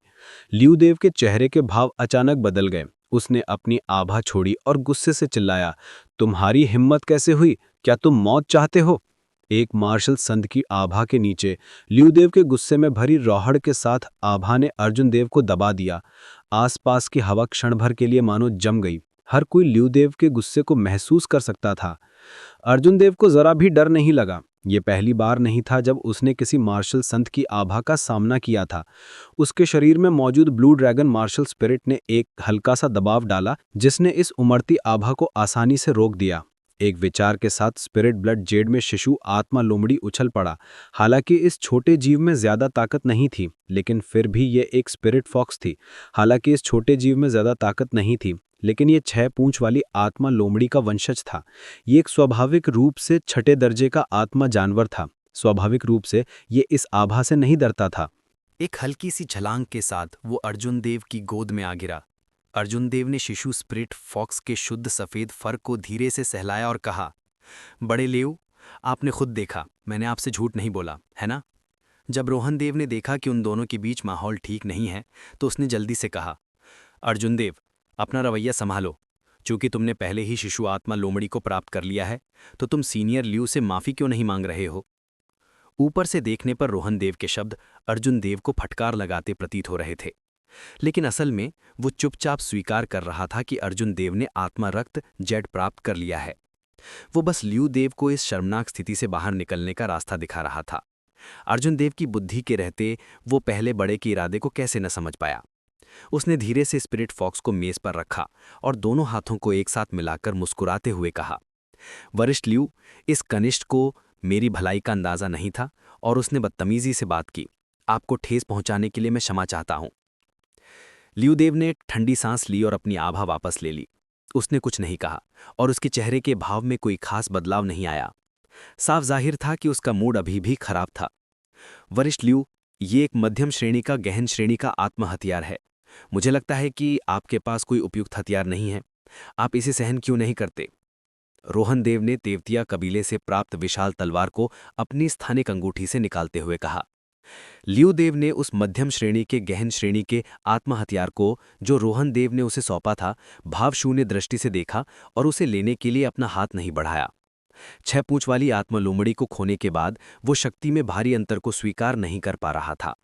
ल्यूदेव के चेहरे के भाव अचानक बदल गए। उसने अपनी आभा छोड़ी और गुस्से से चिल्लाया, तुम्हारी हिम्मत कैसे हुई? क्या तुम मौत चाहते हो? एक मार्शल संत की आभा के नीचे ल्यूदेव के गुस्से में भरी रौहड़ के साथ आभा ने अर्जुन देव को दबा दिया। आसपास की हवा क्षण भर के लिए मानो जम गई। हर कोई ल्यूदेव के गुस्से को महसूस कर सकता था। अर्जुन देव को जरा भी डर नहीं लगा। ये पहली बार नहीं था जब उसने किसी मार्शल संत की आभा का सामना किया था। उसके शरीर में मौजूद ब्लू ड्रैगन मार्शल स्पिरिट ने एक हल्का सा दबाव डाला, जिसने इस उमड़ती आभा को आसानी से रोक दिया। एक विचार के साथ स्पिरिट ब्लड जेड में शिशु आत्मा लोमड़ी उछल पड़ा। हालांकि इस छोटे जीव में ज्यादा ताकत नहीं थी, लेकिन फिर भी ये एक स्पिरिट फॉक्स थी। हालांकि इस छोटे जीव में ज्यादा ताकत नहीं थी, लेकिन ये 6 पूंछ वाली आत्मा लोमड़ी का वंशज था। ये एक स्वाभाविक रूप से 6ठे दर्जे का आत्मा जानवर था। स्वाभाविक रूप से ये इस आभा से नहीं डरता था। एक हल्की सी छलांग के साथ वो अर्जुन देव की गोद में आ गिरा। अर्जुन देव ने शिशु स्पिरिट फॉक्स के शुद्ध सफ़ेद फर को धीरे से सहलाया और कहा, बड़े लेऊ, आपने खुद देखा, मैंने आपसे झूठ नहीं बोला, है ना? जब रोहन देव ने देखा कि उन दोनों के बीच माहौल ठीक नहीं है, तो उसने जल्दी से कहा, अर्जुन देव, अपना रवैया संभालो। चूंकि तुमने पहले ही शिशु आत्मा लोमड़ी को प्राप्त कर लिया है, तो तुम सीनियर ल्यू से माफी क्यों नहीं मांग रहे हो? ऊपर से देखने पर रोहन देव के शब्द अर्जुन देव को फटकार लगाते प्रतीत हो रहे थे, लेकिन असल में वो चुपचाप स्वीकार कर रहा था कि अर्जुन देव ने आत्मा रक्त जेड प्राप्त कर लिया है। वो बस ल्यू देव को इस शर्मनाक स्थिति से बाहर निकलने का रास्ता दिखा रहा था। अर्जुन देव की बुद्धि के रहते वो पहले बड़े के इरादे को कैसे न समझ पाया। उसने धीरे से स्पिरिट फॉक्स को मेज पर रखा और दोनों हाथों को एक साथ मिलाकर मुस्कुराते हुए कहा, वरिष्ठ ल्यू, इस कनिष्ठ को मेरी भलाई का अंदाजा नहीं था और उसने बदतमीजी से बात की। आपको ठेस पहुंचाने के लिए मैं क्षमा चाहता हूं। ल्यू देव ने ठंडी सांस ली और अपनी आभा वापस ले ली। उसने कुछ नहीं कहा और उसके चेहरे के भाव में कोई खास बदलाव नहीं आया। साफ जाहिर था कि उसका मूड अभी भी खराब था। वरिष्ठ ल्यू, ये एक मध्यम श्रेणी का गहन श्रेणी का आत्म हथियार है। मुझे लगता है कि आपके पास कोई उपयुक्त हथियार नहीं है। आप इसे सहन क्यों नहीं करते? रोहन देव ने तेवतिया कबीले से प्राप्त विशाल तलवार को अपनी स्थानिक अंगूठी से निकालते हुए कहा। ल्यू देव ने उस मध्यम श्रेणी के गहन श्रेणी के आत्म हथियार को, जो रोहन देव ने उसे सौंपा था, भावशून्य दृष्टि से देखा और उसे लेने के लिए अपना हाथ नहीं बढ़ाया। 6 पूंछ वाली आत्मा लोमड़ी को खोने के बाद वो शक्ति में भारी अंतर को स्वीकार नहीं कर पा रहा था।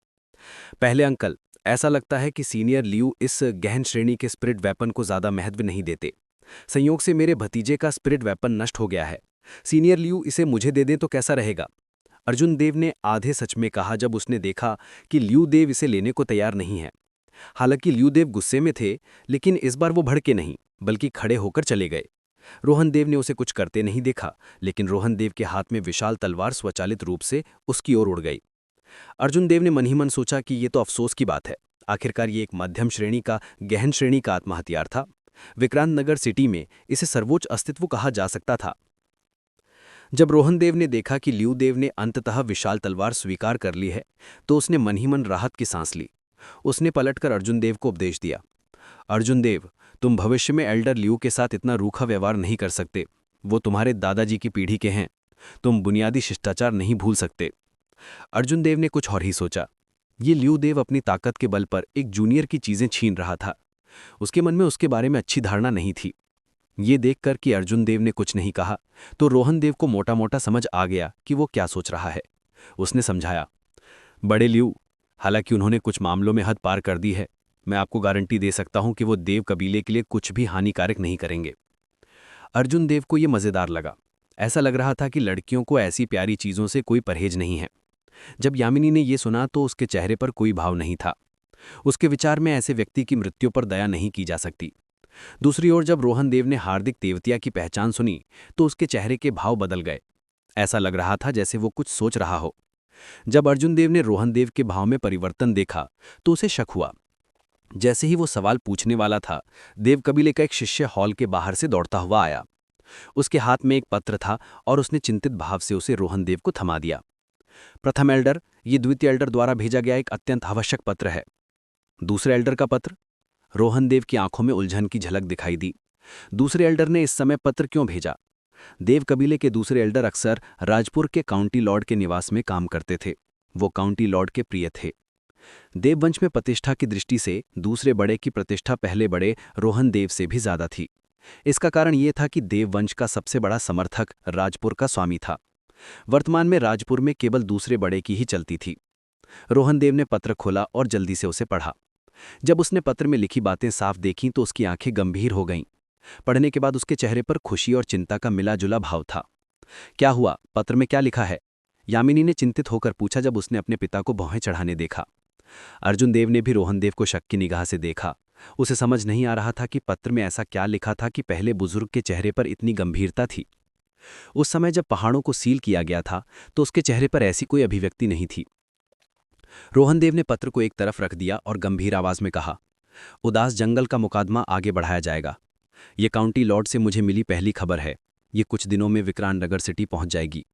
पहले अंकल, ऐसा लगता है कि सीनियर ल्यू इस गहन श्रेणी के स्पिरिट वेपन को ज्यादा महत्व नहीं देते। संयोग से मेरे भतीजे का स्पिरिट वेपन नष्ट हो गया है। सीनियर ल्यू इसे मुझे दे दें तो कैसा रहेगा? अर्जुन देव ने आधे सच में कहा जब उसने देखा कि ल्यू देव इसे लेने को तैयार नहीं है। हालांकि ल्यू देव गुस्से में थे, लेकिन इस बार वो भड़के नहीं, बल्कि खड़े होकर चले गए। रोहन देव ने उसे कुछ करते नहीं देखा, लेकिन रोहन देव के हाथ में विशाल तलवार स्वचालित रूप से उसकी ओर उड़ गई। अर्जुन देव ने मन ही मन सोचा कि ये तो अफसोस की बात है। आखिरकार ये एक मध्यम श्रेणी का गहन श्रेणी का आत्म हथियार था। विक्रांत नगर सिटी में इसे सर्वोच्च अस्तित्व कहा जा सकता था। जब रोहन देव ने देखा कि ल्यू देव ने अंततः विशाल तलवार स्वीकार कर ली है, तो उसने मन ही मन राहत की सांस ली। उसने पलटकर अर्जुन देव को उपदेश दिया, अर्जुन देव, तुम भविष्य में एल्डर ल्यू के साथ इतना रूखा व्यवहार नहीं कर सकते। वो तुम्हारे दादाजी की पीढ़ी के हैं। तुम बुनियादी शिष्टाचार नहीं भूल सकते। अर्जुन देव ने कुछ और ही सोचा। ये ल्यू देव अपनी ताकत के बल पर एक जूनियर की चीजें छीन रहा था। उसके मन में उसके बारे में अच्छी धारणा नहीं थी। ये देखकर कि अर्जुन देव ने कुछ नहीं कहा, तो रोहन देव को मोटा मोटा समझ आ गया कि वो क्या सोच रहा है। उसने समझाया, बड़े ल्यू, हालांकि उन्होंने कुछ मामलों में हद पार कर दी है, मैं आपको गारंटी दे सकता हूं कि वो देव कबीले के लिए कुछ भी हानिकारक नहीं करेंगे। अर्जुन देव को यह मजेदार लगा। ऐसा लग रहा था कि लड़कियों को ऐसी प्यारी चीजों से कोई परहेज नहीं है। जब यामिनी ने यह सुना तो उसके चेहरे पर कोई भाव नहीं था। उसके विचार में ऐसे व्यक्ति की मृत्यु पर दया नहीं की जा सकती। दूसरी ओर जब रोहन देव ने हार्दिक तेवतिया की पहचान सुनी तो उसके चेहरे के भाव बदल गए। ऐसा लग रहा था जैसे वो कुछ सोच रहा हो। जब अर्जुन देव ने रोहन देव के भाव में परिवर्तन देखा तो उसे शक हुआ। जैसे ही वो सवाल पूछने वाला था, देव कबीले का एक शिष्य हॉल के बाहर से दौड़ता हुआ आया। उसके हाथ में एक पत्र था और उसने चिंतित भाव से उसे रोहन देव को थमा दिया। प्रथम एल्डर, ये द्वितीय एल्डर द्वारा भेजा गया एक अत्यंत आवश्यक पत्र है। दूसरे एल्डर का पत्र? रोहन देव की आंखों में उलझन की झलक दिखाई दी। दूसरे एल्डर ने इस समय पत्र क्यों भेजा? देव कबीले के दूसरे एल्डर अक्सर राजपुर के काउंटी लॉर्ड के निवास में काम करते थे। वो काउंटी लॉर्ड के प्रिय थे। देववंश में प्रतिष्ठा की दृष्टि से दूसरे बड़े की प्रतिष्ठा पहले बड़े रोहन देव से भी ज्यादा थी। इसका कारण यह था कि देववंश का सबसे बड़ा समर्थक राजपुर का स्वामी था। वर्तमान में राजपुर में केवल दूसरे बड़े की ही चलती थी। रोहन देव ने पत्र खोला और जल्दी से उसे पढ़ा। जब उसने पत्र में लिखी बातें साफ देखीं तो उसकी आंखें गंभीर हो गईं। पढ़ने के बाद उसके चेहरे पर खुशी और चिंता का मिला-जुला भाव था। क्या हुआ? पत्र में क्या लिखा है? यामिनी ने चिंतित होकर पूछा जब उसने अपने पिता को भौहें चढ़ाने देखा। अर्जुन देव ने भी रोहन देव को शक की निगाह से देखा। उसे समझ नहीं आ रहा था कि पत्र में ऐसा क्या लिखा था कि पहले बुजुर्ग के चेहरे पर इतनी गंभीरता थी। उस समय जब पहाड़ों को सील किया गया था तो उसके चेहरे पर ऐसी कोई अभिव्यक्ति नहीं थी। रोहन देव ने पत्र को एक तरफ रख दिया और गंभीर आवाज में कहा, उदास जंगल का मुकदमा आगे बढ़ाया जाएगा। ये काउंटी लॉर्ड से मुझे मिली पहली खबर है। ये कुछ दिनों में विक्रांत नगर सिटी पहुंच जाएगी।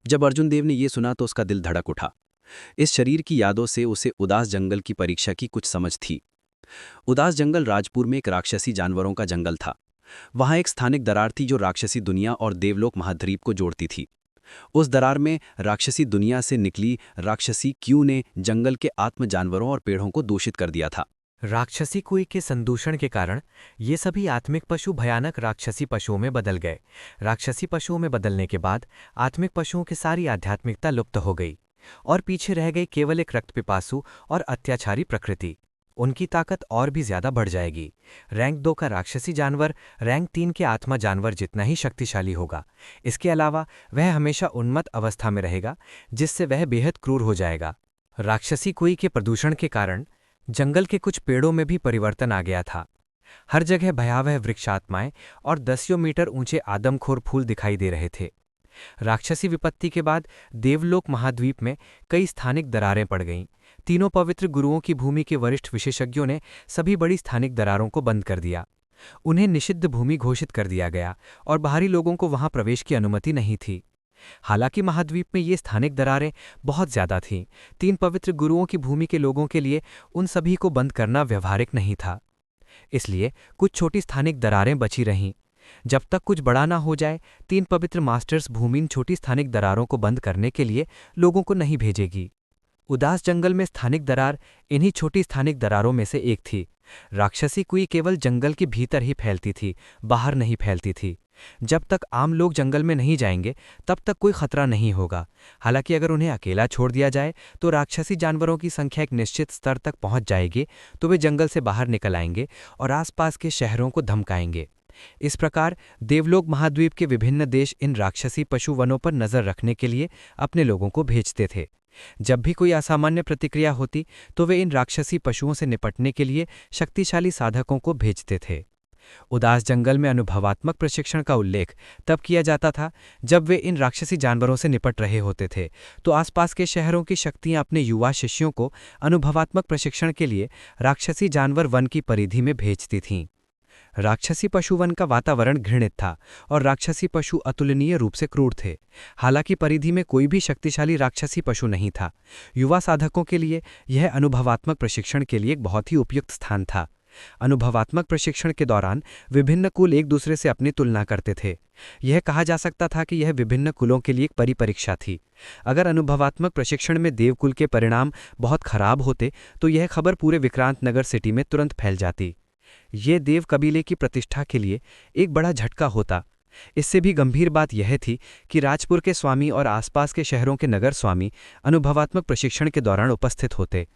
जब अर्जुन देव ने यह सुना तो उसका दिल धड़क उठा। इस शरीर की यादों से उसे उदास जंगल की परीक्षा की कुछ समझ थी। उदास जंगल राजपुर में एक राक्षसी जानवरों का जंगल था। वहां एक स्थानिक दरार थी जो राक्षसी दुनिया और देवलोक महाद्वीप को जोड़ती थी। उस दरार में राक्षसी दुनिया से निकली राक्षसी क्यू ने जंगल के आत्म जानवरों और पेड़ों को दूषित कर दिया था। राक्षसी कुई के संदूषण के कारण ये सभी आत्मिक पशु भयानक राक्षसी पशुओं में बदल गए। राक्षसी पशुओं में बदलने के बाद आत्मिक पशुओं की सारी आध्यात्मिकता लुप्त हो गई और पीछे रह गई केवल एक रक्तपिपासु और अत्याचारी प्रकृति। उनकी ताकत और भी ज्यादा बढ़ जाएगी। रैंक 2 का राक्षसी जानवर रैंक 3 के आत्मा जानवर जितना ही शक्तिशाली होगा। इसके अलावा वह हमेशा उन्मत्त अवस्था में रहेगा, जिससे वह बेहद क्रूर हो जाएगा। राक्षसी कुई के प्रदूषण के कारण जंगल के कुछ पेड़ों में भी परिवर्तन आ गया था। हर जगह भयावह वृक्षात्माएं और दसियों मीटर ऊंचे आदमखोर फूल दिखाई दे रहे थे। राक्षसी विपत्ति के बाद देवलोक महाद्वीप में कई स्थानिक दरारें पड़ गईं। तीनों पवित्र गुरुओं की भूमि के वरिष्ठ विशेषज्ञों ने सभी बड़ी स्थानिक दरारों को बंद कर दिया। उन्हें निषिद्ध भूमि घोषित कर दिया गया और बाहरी लोगों को वहां प्रवेश की अनुमति नहीं थी। हालांकि महाद्वीप में ये स्थानिक दरारें बहुत ज्यादा थीं। 3 पवित्र गुरुओं की भूमि के लोगों के लिए उन सभी को बंद करना व्यवहारिक नहीं था। इसलिए कुछ छोटी स्थानिक दरारें बची रहीं। जब तक कुछ बड़ा ना हो जाए, 3 पवित्र मास्टर्स भूमि इन छोटी स्थानिक दरारों को बंद करने के लिए लोगों को नहीं भेजेगी। उदास जंगल में स्थानिक दरार इन्हीं छोटी स्थानिक दरारों में से एक थी। राक्षसी कुई केवल जंगल के भीतर ही फैलती थी, बाहर नहीं फैलती थी। जब तक आम लोग जंगल में नहीं जाएंगे तब तक कोई खतरा नहीं होगा। हालांकि अगर उन्हें अकेला छोड़ दिया जाए तो राक्षसी जानवरों की संख्या एक निश्चित स्तर तक पहुंच जाएगी, तो वे जंगल से बाहर निकल आएंगे और आसपास के शहरों को धमकाएंगे। इस प्रकार देवलोक महाद्वीप के विभिन्न देश इन राक्षसी पशु वनों पर नजर रखने के लिए अपने लोगों को भेजते थे। जब भी कोई असामान्य प्रतिक्रिया होती तो वे इन राक्षसी पशुओं से निपटने के लिए शक्तिशाली साधकों को भेजते थे। उदास जंगल में अनुभवात्मक प्रशिक्षण का उल्लेख तब किया जाता था जब वे इन राक्षसी जानवरों से निपट रहे होते थे, तो आसपास के शहरों की शक्तियां अपने युवा शिष्यों को अनुभवात्मक प्रशिक्षण के लिए राक्षसी जानवर वन की परिधि में भेजती थीं। राक्षसी पशु वन का वातावरण घृणित था और राक्षसी पशु अतुलनीय रूप से क्रूर थे। हालांकि परिधि में कोई भी शक्तिशाली राक्षसी पशु नहीं था। युवा साधकों के लिए यह अनुभवात्मक प्रशिक्षण के लिए एक बहुत ही उपयुक्त स्थान था। अनुभवात्मक प्रशिक्षण के दौरान विभिन्न कुल एक दूसरे से अपनी तुलना करते थे। यह कहा जा सकता था कि यह विभिन्न कुलों के लिए एक परिपरीक्षा थी। अगर अनुभवात्मक प्रशिक्षण में देवकुल के परिणाम बहुत खराब होते तो यह खबर पूरे विक्रांत नगर सिटी में तुरंत फैल जाती। ये देव कबीले की प्रतिष्ठा के लिए एक बड़ा झटका होता। इससे भी गंभीर बात यह थी कि राजपुर के स्वामी और आसपास के शहरों के नगर स्वामी अनुभवात्मक प्रशिक्षण के दौरान उपस्थित होते।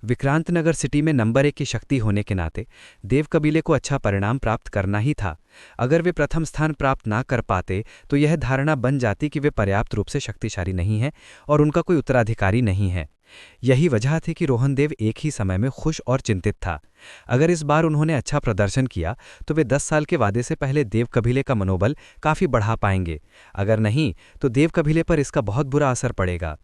विक्रांत नगर सिटी में नंबर 1 की शक्ति होने के नाते देव कबीले को अच्छा परिणाम प्राप्त करना ही था। अगर वे प्रथम स्थान प्राप्त ना कर पाते तो यह धारणा बन जाती कि वे पर्याप्त रूप से शक्तिशाली नहीं हैं और उनका कोई उत्तराधिकारी नहीं है। यही वजह थी कि रोहनदेव एक ही समय में खुश और चिंतित था। अगर इस बार उन्होंने अच्छा प्रदर्शन किया तो वे 10 साल के वादे से पहले देव कबीले का मनोबल काफी बढ़ा पाएंगे। अगर नहीं तो देव कबीले पर इसका बहुत बुरा असर पड़ेगा।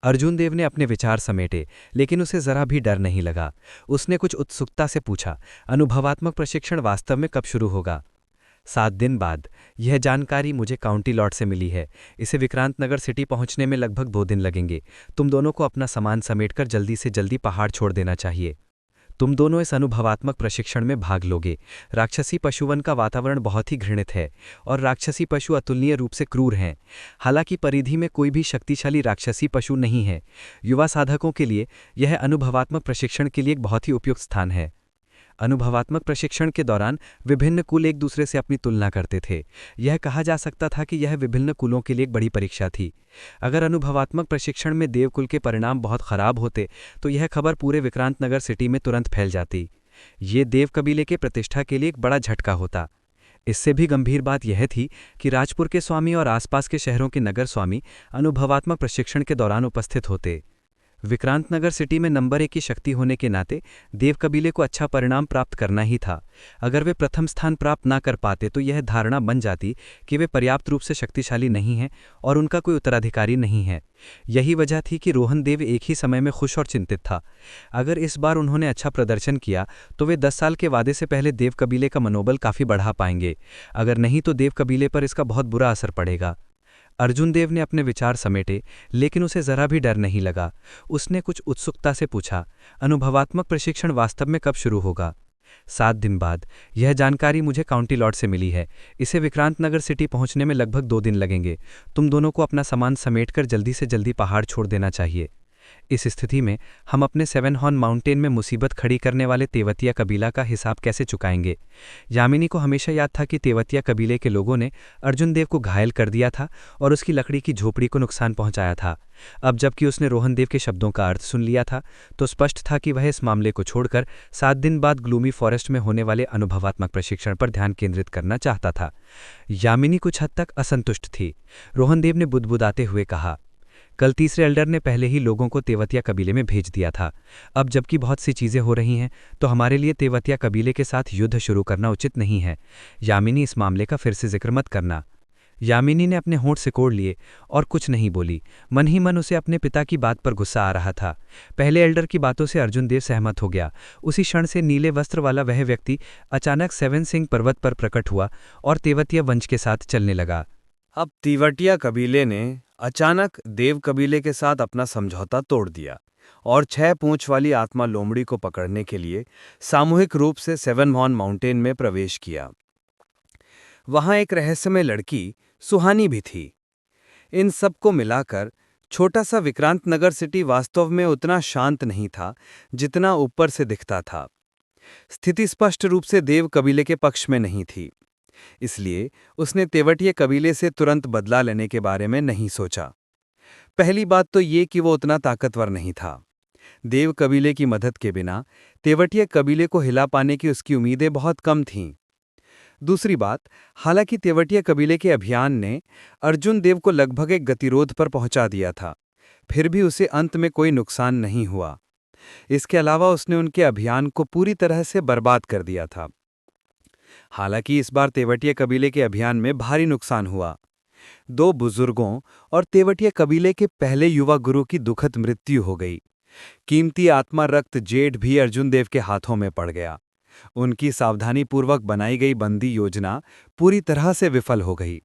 अर्जुन देव ने अपने विचार समेटे, लेकिन उसे जरा भी डर नहीं लगा। उसने कुछ उत्सुकता से पूछा, अनुभवात्मक प्रशिक्षण वास्तव में कब शुरू होगा? 7 दिन बाद। यह जानकारी मुझे काउंटी लॉट से मिली है। इसे विक्रांत नगर सिटी पहुंचने में लगभग 2 दिन लगेंगे। तुम दोनों को अपना सामान समेटकर जल्दी से जल्दी पहाड़ छोड़ देना चाहिए। तुम दोनों इस अनुभवात्मक प्रशिक्षण में भाग लोगे। राक्षसी पशुवन का वातावरण बहुत ही घृणित है और राक्षसी पशु अतुलनीय रूप से क्रूर हैं। हालांकि परिधि में कोई भी शक्तिशाली राक्षसी पशु नहीं है। युवा साधकों के लिए यह अनुभवात्मक प्रशिक्षण के लिए एक बहुत ही उपयुक्त स्थान है। अनुभवात्मक प्रशिक्षण के दौरान विभिन्न कुल एक दूसरे से अपनी तुलना करते थे। यह कहा जा सकता था कि यह विभिन्न कुलों के लिए एक बड़ी परीक्षा थी। अगर अनुभवात्मक प्रशिक्षण में देवकुल के परिणाम बहुत खराब होते तो यह खबर पूरे विक्रांत नगर सिटी में तुरंत फैल जाती। ये देव कबीले के प्रतिष्ठा के लिए एक बड़ा झटका होता। इससे भी गंभीर बात यह थी कि राजपुर के स्वामी और आसपास के शहरों के नगर स्वामी अनुभवात्मक प्रशिक्षण के दौरान उपस्थित होते। विक्रांत नगर सिटी में नंबर 1 की शक्ति होने के नाते देव कबीले को अच्छा परिणाम प्राप्त करना ही था। अगर वे प्रथम स्थान प्राप्त ना कर पाते तो यह धारणा बन जाती कि वे पर्याप्त रूप से शक्तिशाली नहीं हैं और उनका कोई उत्तराधिकारी नहीं है। यही वजह थी कि रोहन देव एक ही समय में खुश और चिंतित था। अगर इस बार उन्होंने अच्छा प्रदर्शन किया तो वे 10 साल के वादे से पहले देव कबीले का मनोबल काफी बढ़ा पाएंगे। अगर नहीं तो देव कबीले पर इसका बहुत बुरा असर पड़ेगा। अर्जुन देव ने अपने विचार समेटे, लेकिन उसे जरा भी डर नहीं लगा। उसने कुछ उत्सुकता से पूछा, अनुभवात्मक प्रशिक्षण वास्तव में कब शुरू होगा? 7 दिन बाद। यह जानकारी मुझे काउंटी लॉट से मिली है। इसे विक्रांत नगर सिटी पहुंचने में लगभग 2 दिन लगेंगे। तुम दोनों को अपना सामान समेटकर जल्दी से जल्दी पहाड़ छोड़ देना चाहिए। इस स्थिति में हम अपने 7 हॉर्न माउंटेन में मुसीबत खड़ी करने वाले तेवतिया कबीला का हिसाब कैसे चुकाएंगे। यामिनी को हमेशा याद था कि तेवतिया कबीले के लोगों ने अर्जुन देव को घायल कर दिया था और उसकी लकड़ी की झोपड़ी को नुकसान पहुंचाया था। अब जबकि उसने रोहन देव के शब्दों का अर्थ सुन लिया था तो स्पष्ट था कि वह इस मामले को छोड़कर 7 दिन बाद ग्लूमी फॉरेस्ट में होने वाले अनुभवात्मक प्रशिक्षण पर ध्यान केंद्रित करना चाहता था। यामिनी कुछ हद तक असंतुष्ट थी। रोहन देव ने बुदबुदाते हुए कहा, कल तीसरे एल्डर ने पहले ही लोगों को तेवतिया कबीले में भेज दिया था। अब जबकि बहुत सी चीज़ें हो रही हैं तो हमारे लिए तेवतिया कबीले के साथ युद्ध शुरू करना उचित नहीं है। यामिनी, इस मामले का फिर से जिक्र मत करना। यामिनी ने अपने होंठ सिकोड़ लिए और कुछ नहीं बोली। मन ही मन उसे अपने पिता की बात पर गुस्सा आ रहा था। पहले एल्डर की बातों से अर्जुन देव सहमत हो गया। उसी क्षण से नीले वस्त्र वाला वह व्यक्ति अचानक 7 सिंह पर्वत पर प्रकट हुआ और तेवतिया वंश के साथ चलने लगा। अब तेवतिया कबीले ने अचानक देव कबीले के साथ अपना समझौता तोड़ दिया और 6 पूंछ वाली आत्मा लोमड़ी को पकड़ने के लिए सामूहिक रूप से 7 हॉर्न माउंटेन में प्रवेश किया। वहां एक रहस्यमय लड़की सुहानी भी थी। इन सबको मिलाकर छोटा सा विक्रांत नगर सिटी वास्तव में उतना शांत नहीं था जितना ऊपर से दिखता था। स्थिति स्पष्ट रूप से देव कबीले के पक्ष में नहीं थी। इसलिए उसने तेवतिया कबीले से तुरंत बदला लेने के बारे में नहीं सोचा। पहली बात तो ये कि वो उतना ताकतवर नहीं था। देव कबीले की मदद के बिना तेवतिया कबीले को हिला पाने की उसकी उम्मीदें बहुत कम थीं। दूसरी बात, हालांकि तेवतिया कबीले के अभियान ने अर्जुन देव को लगभग एक गतिरोध पर पहुंचा दिया था, फिर भी उसे अंत में कोई नुकसान नहीं हुआ। इसके अलावा उसने उनके अभियान को पूरी तरह से बर्बाद कर दिया था। हालांकि इस बार तेवतिया कबीले के अभियान में भारी नुकसान हुआ। 2 बुजुर्गों और तेवतिया कबीले के पहले युवा गुरु की दुखद मृत्यु हो गई। कीमती आत्मा रक्त जेठ भी अर्जुन देव के हाथों में पड़ गया। उनकी सावधानीपूर्वक बनाई गई बंदी योजना पूरी तरह से विफल हो गई।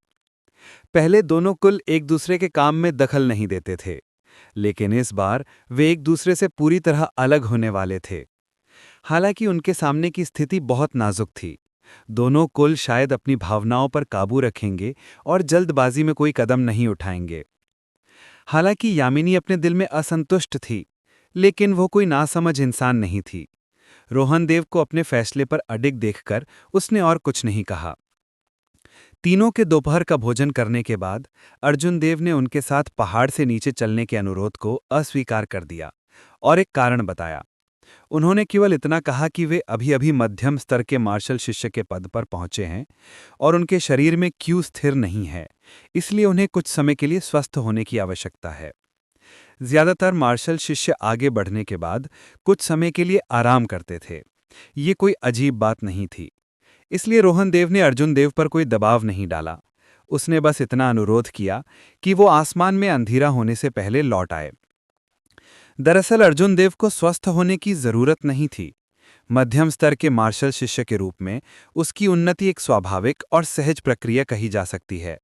पहले दोनों कुल एक दूसरे के काम में दखल नहीं देते थे, लेकिन इस बार वे एक दूसरे से पूरी तरह अलग होने वाले थे। हालांकि उनके सामने की स्थिति बहुत नाजुक थी। दोनों कुल शायद अपनी भावनाओं पर काबू रखेंगे और जल्दबाजी में कोई कदम नहीं उठाएंगे। हालांकि यामिनी अपने दिल में असंतुष्ट थी, लेकिन वो कोई नासमझ इंसान नहीं थी। रोहन देव को अपने फैसले पर अडिग देखकर उसने और कुछ नहीं कहा। तीनों के दोपहर का भोजन करने के बाद अर्जुन देव ने उनके साथ पहाड़ से नीचे चलने के अनुरोध को अस्वीकार कर दिया और एक कारण बताया। उन्होंने केवल इतना कहा कि वे अभी-अभी मध्यम स्तर के मार्शल शिष्य के पद पर पहुंचे हैं और उनके शरीर में क्यू स्थिर नहीं है, इसलिए उन्हें कुछ समय के लिए स्वस्थ होने की आवश्यकता है। ज्यादातर मार्शल शिष्य आगे बढ़ने के बाद कुछ समय के लिए आराम करते थे। ये कोई अजीब बात नहीं थी, इसलिए रोहन देव ने अर्जुन देव पर कोई दबाव नहीं डाला। उसने बस इतना अनुरोध किया कि वो आसमान में अंधेरा होने से पहले लौट आए। दरअसल अर्जुन देव को स्वस्थ होने की जरूरत नहीं थी। मध्यम स्तर के मार्शल शिष्य के रूप में उसकी उन्नति एक स्वाभाविक और सहज प्रक्रिया कही जा सकती है।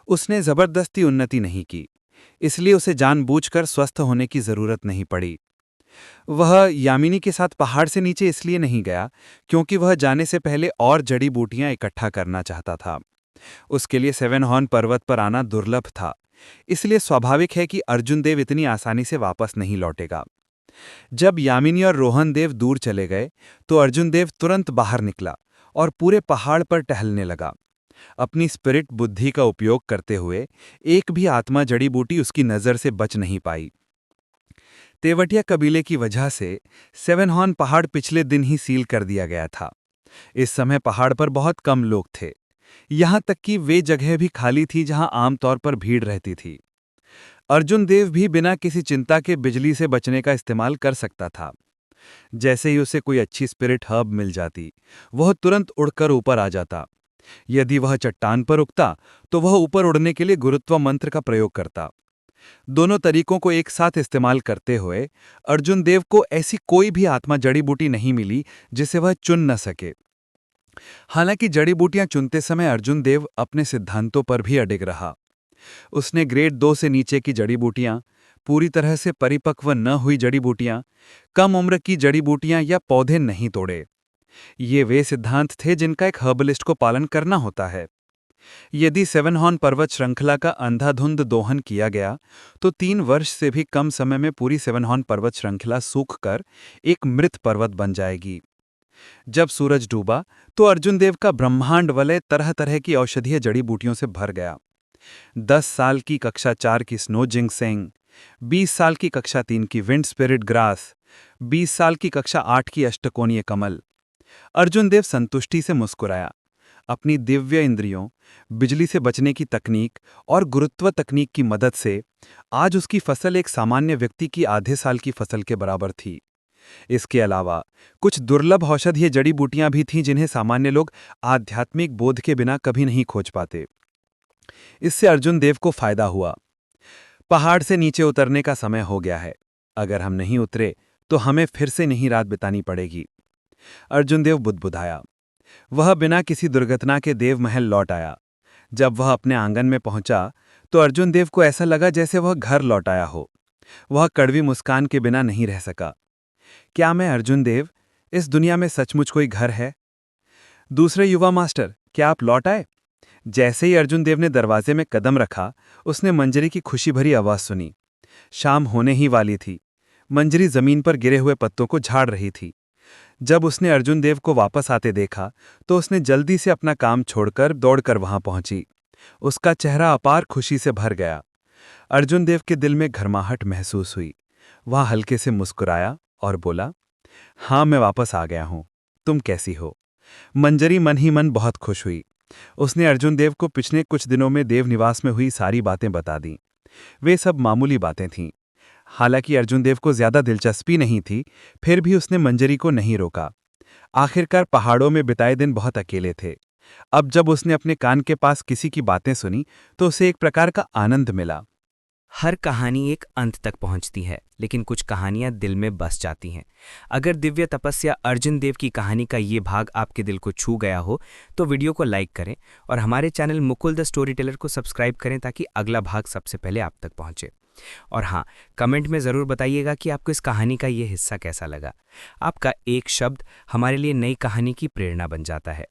उसने जबरदस्ती उन्नति नहीं की, इसलिए उसे जानबूझकर स्वस्थ होने की जरूरत नहीं पड़ी। वह यामिनी के साथ पहाड़ से नीचे इसलिए नहीं गया क्योंकि वह जाने से पहले और जड़ी बूटियां इकट्ठा करना चाहता था। उसके लिए 7 हॉर्न पर्वत पर आना दुर्लभ था, इसलिए स्वाभाविक है कि अर्जुन देव इतनी आसानी से वापस नहीं लौटेगा। जब यामिनी और रोहन देव दूर चले गए तो अर्जुन देव तुरंत बाहर निकला और पूरे पहाड़ पर टहलने लगा। अपनी स्पिरिट बुद्धि का उपयोग करते हुए एक भी आत्मा जड़ी बूटी उसकी नजर से बच नहीं पाई। तेवतिया कबीले की वजह से 7 हॉर्न पहाड़ पिछले दिन ही सील कर दिया गया था। इस समय पहाड़ पर बहुत कम लोग थे, यहां तक कि वे जगह भी खाली थी जहां आमतौर पर भीड़ रहती थी। अर्जुन देव भी बिना किसी चिंता के बिजली से बचने का इस्तेमाल कर सकता था। जैसे ही उसे कोई अच्छी स्पिरिट हर्ब मिल जाती, वह तुरंत उड़कर ऊपर आ जाता। यदि वह चट्टान पर उगता तो वह ऊपर उड़ने के लिए गुरुत्व मंत्र का प्रयोग करता। दोनों तरीकों को एक साथ इस्तेमाल करते हुए अर्जुन देव को ऐसी कोई भी आत्मा जड़ी बूटी नहीं मिली जिसे वह चुन न सके। हालांकि जड़ी बूटियां चुनते समय अर्जुन देव अपने सिद्धांतों पर भी अडिग रहा। उसने ग्रेड 2 से नीचे की जड़ी बूटियां, पूरी तरह से परिपक्व न हुई जड़ी बूटियां, कम उम्र की जड़ी बूटियां या पौधे नहीं तोड़े। ये वे सिद्धांत थे जिनका एक हर्बलिस्ट को पालन करना होता है। यदि सेवन हॉर्न पर्वत श्रृंखला का अंधाधुंध दोहन किया गया तो 3 वर्ष से भी कम समय में पूरी सेवन हॉर्न पर्वत श्रृंखला सूखकर एक मृत पर्वत बन जाएगी। जब सूरज डूबा तो अर्जुन देव का ब्रह्मांड वलय तरह तरह की औषधीय जड़ी बूटियों से भर गया। 10 साल की कक्षा 4 की स्नो जिंगसेंग, 20 साल की कक्षा 3 की विंड स्पिरिट ग्रास, 20 साल की कक्षा 8 की अष्टकोणीय कमल। अर्जुन देव संतुष्टि से मुस्कुराया। अपनी दिव्य इंद्रियों, बिजली से बचने की तकनीक और गुरुत्व तकनीक की मदद से आज उसकी फसल एक सामान्य व्यक्ति की आधे साल की फसल के बराबर थी। इसके अलावा कुछ दुर्लभ औषधीय जड़ी बूटियां भी थीं जिन्हें सामान्य लोग आध्यात्मिक बोध के बिना कभी नहीं खोज पाते। इससे अर्जुन देव को फायदा हुआ। पहाड़ से नीचे उतरने का समय हो गया है। अगर हम नहीं उतरे तो हमें फिर से नहीं रात बितानी पड़ेगी। अर्जुन देव बुदबुदाया। वह बिना किसी दुर्घटना के देव महल लौट आया। जब वह अपने आंगन में पहुंचा तो अर्जुन देव को ऐसा लगा जैसे वह घर लौट आया हो। वह कड़वी मुस्कान के बिना नहीं रह सका। क्या मैं अर्जुन देव, इस दुनिया में सचमुच कोई घर है? दूसरे युवा मास्टर, क्या आप लौट आए? जैसे ही अर्जुन देव ने दरवाजे में कदम रखा, उसने मंजरी की खुशी भरी आवाज सुनी। शाम होने ही वाली थी। मंजरी जमीन पर गिरे हुए पत्तों को झाड़ रही थी। जब उसने अर्जुन देव को वापस आते देखा तो उसने जल्दी से अपना काम छोड़कर दौड़कर वहां पहुंची। उसका चेहरा अपार खुशी से भर गया। अर्जुन देव के दिल में घरमाहट महसूस हुई। वह हल्के से मुस्कुराया और बोला, हाँ, मैं वापस आ गया हूं। तुम कैसी हो? मंजरी मन ही मन बहुत खुश हुई। उसने अर्जुन देव को पिछले कुछ दिनों में देवनिवास में हुई सारी बातें बता दीं। वे सब मामूली बातें थीं। हालांकि अर्जुन देव को ज्यादा दिलचस्पी नहीं थी, फिर भी उसने मंजरी को नहीं रोका। आखिरकार पहाड़ों में बिताए दिन बहुत अकेले थे। अब जब उसने अपने कान के पास किसी की बातें सुनी तो उसे एक प्रकार का आनंद मिला। हर कहानी एक अंत तक पहुंचती है, लेकिन कुछ कहानियां दिल में बस जाती हैं। अगर दिव्य तपस्या अर्जुन देव की कहानी का ये भाग आपके दिल को छू गया हो तो वीडियो को लाइक करें और हमारे channel Mukul the story teller को सब्सक्राइब करें ताकि अगला भाग सबसे पहले आप तक पहुंचे। और हाँ, कमेंट में ज़रूर बताइएगा कि आपको इस कहानी का ये हिस्सा कैसा लगा। आपका एक शब्द हमारे लिए नई कहानी की प्रेरणा बन जाता है।